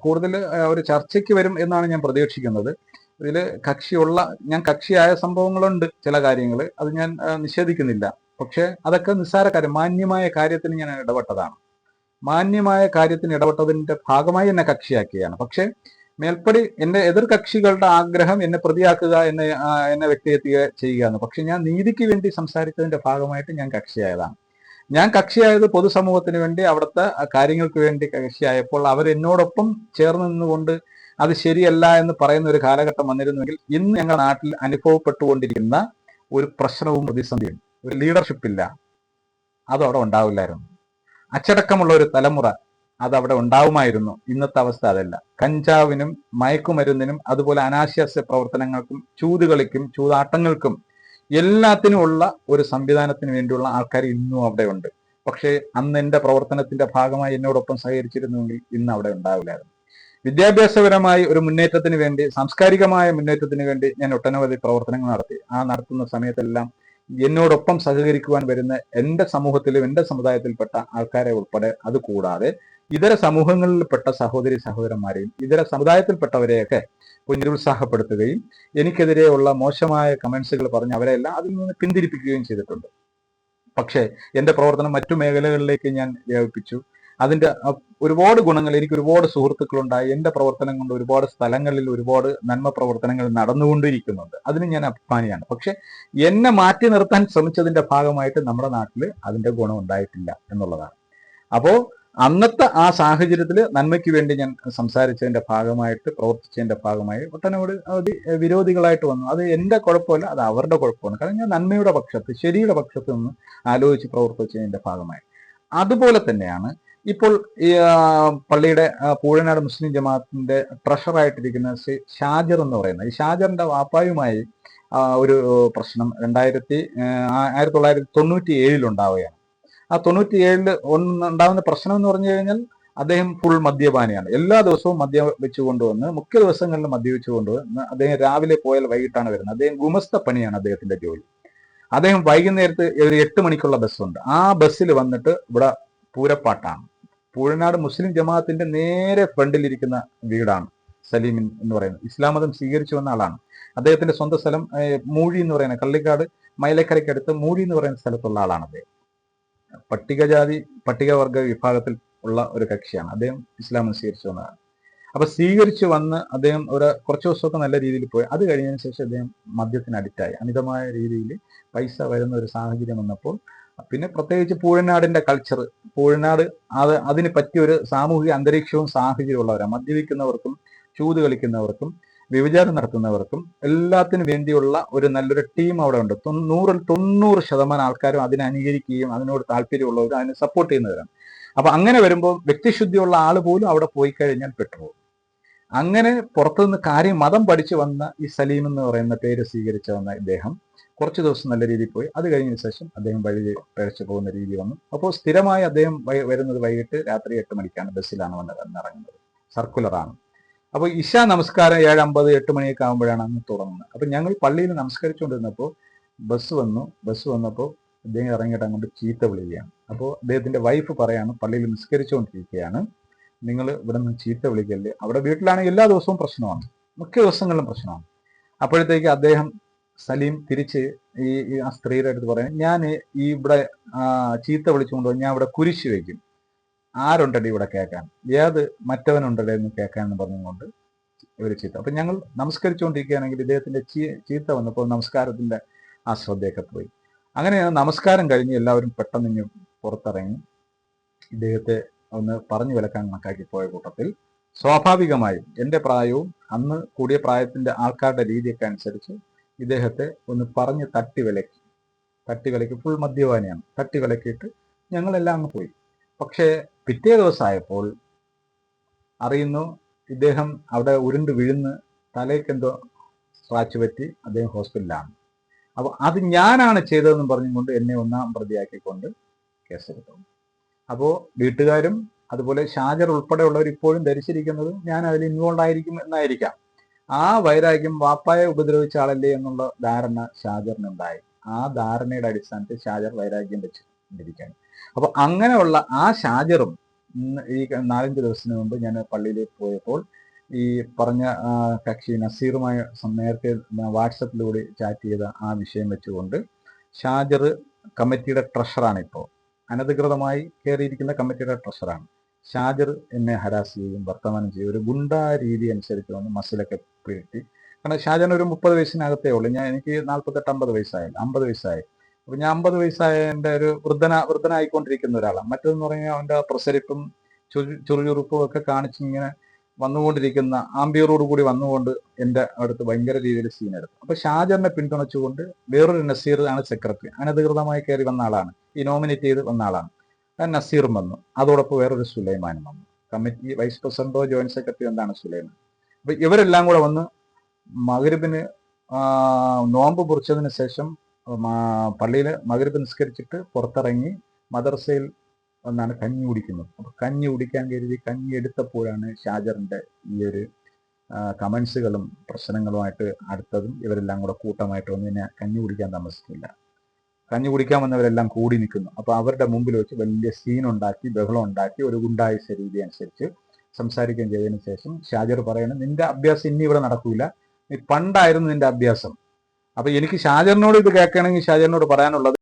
കൂടുതൽ ഒരു ചർച്ചയ്ക്ക് വരും എന്നാണ് ഞാൻ പ്രതീക്ഷിക്കുന്നത്. ഇതിൽ ഞാൻ കക്ഷിയായ സംഭവങ്ങളുണ്ട്, ചില കാര്യങ്ങൾ, അത് ഞാൻ നിഷേധിക്കുന്നില്ല. പക്ഷെ അതൊക്കെ നിസ്സാര കാര്യം, മാന്യമായ കാര്യത്തിന് ഞാൻ ഇടപെട്ടതാണ്. മാന്യമായ കാര്യത്തിന് ഇടപെട്ടതിന്റെ ഭാഗമായി എന്നെ കക്ഷിയാക്കുകയാണ്. പക്ഷെ മേൽപ്പടി എന്റെ എതിർ കക്ഷികളുടെ ആഗ്രഹം എന്നെ പ്രതിയാക്കുക, എന്നെ വ്യക്തിയെത്തുക ചെയ്യുകയാണ്. പക്ഷെ ഞാൻ നീതിക്ക് വേണ്ടി സംസാരിച്ചതിന്റെ ഭാഗമായിട്ട് ഞാൻ കക്ഷിയായതാണ്. ഞാൻ കക്ഷിയായത് പൊതുസമൂഹത്തിന് വേണ്ടി, അവിടുത്തെ കാര്യങ്ങൾക്ക് വേണ്ടി കക്ഷിയായപ്പോൾ അവരെന്നോടൊപ്പം ചേർന്ന് നിന്നുകൊണ്ട് അത് ശരിയല്ല എന്ന് പറയുന്ന ഒരു കാലഘട്ടം വന്നിരുന്നുവെങ്കിൽ ഇന്ന് ഞങ്ങളുടെ നാട്ടിൽ അനുഭവപ്പെട്ടുകൊണ്ടിരിക്കുന്ന ഒരു പ്രശ്നവും പ്രതിസന്ധിയും, ഒരു ലീഡർഷിപ്പ് ഇല്ല, അതവിടെ ഉണ്ടാവില്ലായിരുന്നു. അച്ചടക്കമുള്ള ഒരു തലമുറ അതവിടെ ഉണ്ടാവുമായിരുന്നു. ഇന്നത്തെ അവസ്ഥ അതല്ല. കഞ്ചാവിനും മയക്കുമരുന്നിനും അതുപോലെ അനാശാസ്യ പ്രവർത്തനങ്ങൾക്കും ചൂതുകളിക്കും ചൂതാട്ടങ്ങൾക്കും എല്ലാത്തിനുമുള്ള ഒരു സംവിധാനത്തിന് വേണ്ടിയുള്ള ആൾക്കാർ ഇന്നും അവിടെ ഉണ്ട്. പക്ഷേ അന്ന് എൻ്റെ പ്രവർത്തനത്തിന്റെ ഭാഗമായി എന്നോടൊപ്പം സഹകരിച്ചിരുന്നുവെങ്കിൽ ഇന്ന് അവിടെ ഉണ്ടാവില്ലായിരുന്നു. വിദ്യാഭ്യാസപരമായി ഒരു മുന്നേറ്റത്തിന് വേണ്ടി, സാംസ്കാരികമായ മുന്നേറ്റത്തിന് വേണ്ടി ഞാൻ ഒട്ടനവധി പ്രവർത്തനങ്ങൾ നടത്തി. ആ നടത്തുന്ന സമയത്തെല്ലാം എന്നോടൊപ്പം സഹകരിക്കുവാൻ വരുന്ന എൻ്റെ സമൂഹത്തിലും എൻ്റെ സമുദായത്തിൽപ്പെട്ട ആൾക്കാരെ ഉൾപ്പെടെ, അതുകൂടാതെ ഇതര സമൂഹങ്ങളിൽപ്പെട്ട സഹോദരന്മാരെയും ഇതര സമുദായത്തിൽപ്പെട്ടവരെയൊക്കെ നിരുത്സാഹപ്പെടുത്തുകയും എനിക്കെതിരെയുള്ള മോശമായ കമന്റ്സുകൾ പറഞ്ഞ് അവരെല്ലാം അതിൽ നിന്ന് പിന്തിരിപ്പിക്കുകയും ചെയ്തിട്ടുണ്ട്. പക്ഷേ എൻ്റെ പ്രവർത്തനം മറ്റു മേഖലകളിലേക്ക് ഞാൻ വ്യാപിപ്പിച്ചു. അതിൻ്റെ ഒരുപാട് ഗുണങ്ങൾ, എനിക്ക് ഒരുപാട് സുഹൃത്തുക്കളുണ്ടായി. എൻ്റെ പ്രവർത്തനം കൊണ്ട് ഒരുപാട് സ്ഥലങ്ങളിൽ ഒരുപാട് നന്മ പ്രവർത്തനങ്ങൾ നടന്നുകൊണ്ടിരിക്കുന്നുണ്ട്. അതിന് ഞാൻ അഭിമാനിയാണ്. പക്ഷെ എന്നെ മാറ്റി നിർത്താൻ ശ്രമിച്ചതിന്റെ ഭാഗമായിട്ട് നമ്മുടെ നാട്ടിൽ അതിന്റെ ഗുണം ഉണ്ടായിട്ടില്ല എന്നുള്ളതാണ്. അപ്പോൾ അന്നത്തെ ആ സാഹചര്യത്തിൽ നന്മയ്ക്ക് വേണ്ടി ഞാൻ സംസാരിച്ചതിന്റെ ഭാഗമായിട്ട്, പ്രവർത്തിച്ചതിന്റെ ഭാഗമായി ഒട്ടനവധി വിരോധികളായിട്ട് വന്നു. അത് എൻ്റെ കുഴപ്പമല്ല, അത് അവരുടെ കുഴപ്പമാണ്. കാരണം ഞാൻ നന്മയുടെ പക്ഷത്ത്, ശരിയുടെ പക്ഷത്ത് നിന്ന് ആലോചിച്ച് പ്രവർത്തിച്ചതിന്റെ ഭാഗമായി. അതുപോലെ തന്നെയാണ് ഇപ്പോൾ ഈ പള്ളിയുടെ പൂഴനാട് മുസ്ലിം ജമാഅത്തിന്റെ ട്രഷറായിട്ടിരിക്കുന്ന ഷാജർ എന്ന് പറയുന്നത്. ഈ ഷാജറിന്റെ വാപ്പായുമായി ഒരു പ്രശ്നം 1997 ഉണ്ടാവുകയാണ്. ആ 97 ഉണ്ടാകുന്ന പ്രശ്നം എന്ന് പറഞ്ഞു കഴിഞ്ഞാൽ അദ്ദേഹം ഫുൾ മദ്യപാനിയാണ്. എല്ലാ ദിവസവും മദ്യം വെച്ച് കൊണ്ടുവന്ന്, മുഖ്യ ദിവസങ്ങളിൽ മദ്യവെച്ച് കൊണ്ടുവന്ന് അദ്ദേഹം രാവിലെ പോയാൽ വൈകിട്ടാണ് വരുന്നത്. അദ്ദേഹം ഗുമസ്ത പണിയാണ് അദ്ദേഹത്തിന്റെ ജോലി. അദ്ദേഹം വൈകുന്നേരത്ത് ഒരു 8 മണിക്കുള്ള ബസ്സുണ്ട്. ആ ബസ്സിൽ വന്നിട്ട് ഇവിടെ പൂരപ്പാട്ടാണ്. പൂഴനാട് മുസ്ലിം ജമാഅത്തിന്റെ നേരെ ഫ്രണ്ടിലിരിക്കുന്ന വീടാണ് സലീം എന്ന് പറയുന്നത്. ഇസ്ലാം മതം സ്വീകരിച്ചു വന്ന ആളാണ്. അദ്ദേഹത്തിന്റെ സ്വന്തം സ്ഥലം മൂഴി എന്ന് പറയുന്ന, കള്ളിക്കാട് മൈലക്കരയ്ക്കടുത്ത് മൂഴി എന്ന് പറയുന്ന സ്ഥലത്തുള്ള ആളാണ് അദ്ദേഹം. പട്ടികജാതി പട്ടികവർഗ വിഭാഗത്തിൽ ഉള്ള ഒരു കക്ഷിയാണ്. അദ്ദേഹം ഇസ്ലാം സ്വീകരിച്ചു വന്നതാണ്. അപ്പൊ സ്വീകരിച്ചു വന്ന് അദ്ദേഹം കുറച്ച് ദിവസമൊക്കെ നല്ല രീതിയിൽ പോയി. അത് കഴിഞ്ഞതിന് ശേഷം അദ്ദേഹം മദ്യത്തിന് അഡിക്റ്റായി. അമിതമായ രീതിയിൽ പൈസ വരുന്ന ഒരു സാഹചര്യം വന്നപ്പോൾ, പിന്നെ പ്രത്യേകിച്ച് പൂഴനാടിന്റെ കൾച്ചർ, പൂഴനാട് അതിന് പറ്റിയ ഒരു സാമൂഹിക അന്തരീക്ഷവും സാഹചര്യവും ഉള്ളവരാണ്. മദ്യപിക്കുന്നവർക്കും ചൂത് കളിക്കുന്നവർക്കും വ്യഭിചാരം നടത്തുന്നവർക്കും എല്ലാത്തിനും വേണ്ടിയുള്ള ഒരു നല്ലൊരു ടീം അവിടെ ഉണ്ട്. 90% ആൾക്കാരും അതിനെ അനുകരിക്കുകയും അതിനോട് താല്പര്യമുള്ളവരും അതിനെ സപ്പോർട്ട് ചെയ്യുന്നവരാണ്. അപ്പൊ അങ്ങനെ വരുമ്പോൾ വ്യക്തിശുദ്ധിയുള്ള ആൾ പോലും അവിടെ പോയി കഴിഞ്ഞാൽ പെട്ടുപോകും. അങ്ങനെ പുറത്തുനിന്ന് കാര്യം മതം പഠിച്ചു വന്ന ഈ സലീം എന്ന് പറയുന്ന പേര് സ്വീകരിച്ചു വന്ന ഇദ്ദേഹം കുറച്ച് ദിവസം നല്ല രീതിയിൽ പോയി. അത് കഴിഞ്ഞതിന് ശേഷം അദ്ദേഹം വഴി പിഴച്ചു പോകുന്ന രീതി വന്നു. അപ്പോൾ സ്ഥിരമായി അദ്ദേഹം വരുന്നത് വൈകിട്ട് രാത്രി 8 മണിക്കാണ്. ബസ്സിലാണ് വന്നിറങ്ങുന്നത്. സർക്കുലറാണ്. അപ്പോൾ ഇശാ നമസ്കാരം 7:50 8 മണിയൊക്കെ ആകുമ്പോഴാണ് അന്ന് തുടങ്ങുന്നത്. അപ്പൊ ഞങ്ങൾ പള്ളിയിൽ നമസ്കരിച്ചുകൊണ്ടിരുന്നപ്പോൾ ബസ് വന്നപ്പോൾ അദ്ദേഹം ഇറങ്ങിയിട്ട് അങ്ങോട്ട് ചീത്ത വിളിക്കുകയാണ്. അപ്പോൾ അദ്ദേഹത്തിന്റെ വൈഫ് പറയാണ്, പള്ളിയിൽ നിസ്കരിച്ചുകൊണ്ടിരിക്കുകയാണ്, നിങ്ങൾ ഇവിടെ നിന്ന് ചീത്ത വിളിക്കല്ലേ. അവിടെ വീട്ടിലാണെങ്കിൽ എല്ലാ ദിവസവും പ്രശ്നമാണ്, മിക്ക ദിവസങ്ങളിലും പ്രശ്നമാണ്. അപ്പോഴത്തേക്ക് അദ്ദേഹം സലീം തിരിച്ച് ആ സ്ത്രീയുടെ അടുത്ത് പറയാൻ, ഞാൻ ഇവിടെ ചീത്ത വിളിച്ചുകൊണ്ട് ഞാൻ ഇവിടെ കുരിശ് വയ്ക്കും, ആരുണ്ടടി ഇവിടെ കേൾക്കാൻ, ഏത് മറ്റവനുണ്ടല്ലേ എന്ന് കേൾക്കാൻ എന്ന് പറഞ്ഞുകൊണ്ട് ഒരു ചീത്ത. അപ്പൊ ഞങ്ങൾ നമസ്കരിച്ചുകൊണ്ടിരിക്കുകയാണെങ്കിൽ ഇദ്ദേഹത്തിന്റെ ചീത്ത വന്നപ്പോൾ നമസ്കാരത്തിന്റെ ആ ശ്രദ്ധയൊക്കെ പോയി. അങ്ങനെയാണ് നമസ്കാരം കഴിഞ്ഞ് എല്ലാവരും പെട്ടെന്ന് പുറത്തിറങ്ങി ഇദ്ദേഹത്തെ ഒന്ന് പറഞ്ഞു വിലക്കാൻ കണക്കാക്കി പോയ കൂട്ടത്തിൽ സ്വാഭാവികമായും എൻ്റെ പ്രായവും അന്ന് കൂടിയ പ്രായത്തിന്റെ ആൾക്കാരുടെ രീതിയൊക്കെ അനുസരിച്ച് ഇദ്ദേഹത്തെ ഒന്ന് പറഞ്ഞ് തട്ടിവിലക്കി ഫുൾ മദ്യപാനിയാണ്, തട്ടിവിലക്കിയിട്ട് ഞങ്ങളെല്ലാം അങ്ങ് പോയി. പക്ഷേ പിറ്റേ ദിവസമായപ്പോൾ അറിയുന്നു ഇദ്ദേഹം അവിടെ ഉരുണ്ട് വീഴുന്ന് തലയ്ക്കെന്തോ സ്ക്രാച്ച് പറ്റി അദ്ദേഹം ഹോസ്പിറ്റലിലാണ്. അപ്പോൾ അത് ഞാനാണ് ചെയ്തതെന്ന് പറഞ്ഞുകൊണ്ട് എന്നെ 1-ാം പ്രതിയാക്കിക്കൊണ്ട് കേസെടുത്തു. അപ്പോൾ വീട്ടുകാരും അതുപോലെ ഷാജർ ഉൾപ്പെടെയുള്ളവർ ഇപ്പോഴും ധരിച്ചിരിക്കുന്നത് ഞാൻ അതിൽ ഇൻവോൾവ് ആയിരിക്കും എന്നായിരിക്കാം. ആ വൈരാഗ്യം വാപ്പായെ ഉപദ്രവിച്ച ആളല്ലേ എന്നുള്ള ധാരണ ഷാജറിനുണ്ടായി. ആ ധാരണയുടെ അടിസ്ഥാനത്തിൽ ഷാജർ വൈരാഗ്യം വെച്ചിരിക്കുകയാണ്. അപ്പൊ അങ്ങനെയുള്ള ആ ഷാജറും ഈ 4-5 ദിവസത്തിന് മുമ്പ് ഞാൻ പള്ളിയിലേക്ക് പോയപ്പോൾ ഈ പറഞ്ഞ കക്ഷി നസീറുമായി നേരത്തെ വാട്സപ്പിലൂടെ ചാറ്റ് ചെയ്ത ആ വിഷയം വെച്ചുകൊണ്ട് ഷാജർ കമ്മിറ്റിയുടെ ട്രഷറാണ്, ഇപ്പോൾ അനധികൃതമായി കയറിയിരിക്കുന്ന കമ്മിറ്റിയുടെ ട്രഷറാണ്. ഷാജർ എന്നെ ഹരാസ് ചെയ്യും, വർത്തമാനം ചെയ്യും, ഒരു ഗുണ്ടാ രീതി അനുസരിച്ച് വന്ന് മസിലൊക്കെ പിഴറ്റി. കാരണം ഷാജറിന് ഒരു 30 വയസ്സിനകത്തേ ഉള്ളൂ. എനിക്ക് 48-50 വയസ്സായി, 50 വയസ്സായി. അപ്പൊ ഞാൻ 50 വയസ്സായതിന്റെ ഒരു വൃദ്ധനായിക്കൊണ്ടിരിക്കുന്ന ഒരാളാണ്. മറ്റൊന്ന് പറഞ്ഞാൽ അവന്റെ പ്രസരിപ്പും ചുറുചുറുപ്പും ഒക്കെ കാണിച്ചിങ്ങനെ വന്നുകൊണ്ടിരിക്കുന്ന ആംബിയറോട് കൂടി വന്നുകൊണ്ട് എൻ്റെ അടുത്ത് ഭയങ്കര രീതിയിൽ സീനെടുത്തു. അപ്പൊ ഷാജറിനെ പിന്തുണച്ചുകൊണ്ട് വേറൊരു നസീർ ആണ് സെക്രട്ടറി, അനധികൃതമായി കയറി വന്ന ആളാണ്, ഈ നോമിനേറ്റ് ചെയ്ത് വന്ന ആളാണ്. നസീറും വന്നു, അതോടൊപ്പം വേറൊരു സുലൈമാനും വന്നു. കമ്മിറ്റി വൈസ് പ്രസിഡന്റോ ജോയിന്റ് സെക്രട്ടറി എന്താണ് സുലൈമാൻ. അപ്പൊ ഇവരെല്ലാം കൂടെ വന്ന് മഗ്‌രിബിന് നോമ്പ് മുറിച്ചതിന് ശേഷം പള്ളിയിൽ മഗ്‌രിബ് നിസ്കരിച്ചിട്ട് പുറത്തിറങ്ങി മദ്രസയിൽ ഒന്നാണ് കഞ്ഞി കുടിക്കുന്നത്. അപ്പൊ കഞ്ഞി കുടിക്കാൻ കരുതി കഞ്ഞി എടുത്തപ്പോഴാണ് ഷാജറിന്റെ ഈ ഒരു കമന്റ്സുകളും പ്രശ്നങ്ങളുമായിട്ട് അടുത്തതും ഇവരെല്ലാം കൂടെ കൂട്ടമായിട്ട് വന്ന് പിന്നെ കഞ്ഞി കുടിക്കാൻ താമസിക്കില്ല. കഞ്ഞി കുടിക്കാൻ വന്നവരെല്ലാം കൂടി നിൽക്കുന്നു. അപ്പൊ അവരുടെ മുമ്പിൽ വെച്ച് വലിയ സീനുണ്ടാക്കി ബഹളം ഉണ്ടാക്കി ഒരു ഗുണ്ടായുസ രീതി അനുസരിച്ച് സംസാരിക്കുകയും ചെയ്തതിനു ശേഷം ഷാജർ പറയുന്നത്, നിന്റെ അഭ്യാസം ഇനി ഇവിടെ നടക്കൂല, നീ പണ്ടായിരുന്നു നിന്റെ അഭ്യാസം. അപ്പൊ എനിക്ക് ഷാജറിനോട് ഇത് കേൾക്കണമെങ്കിൽ ഷാജറിനോട് പറയാനുള്ളത്,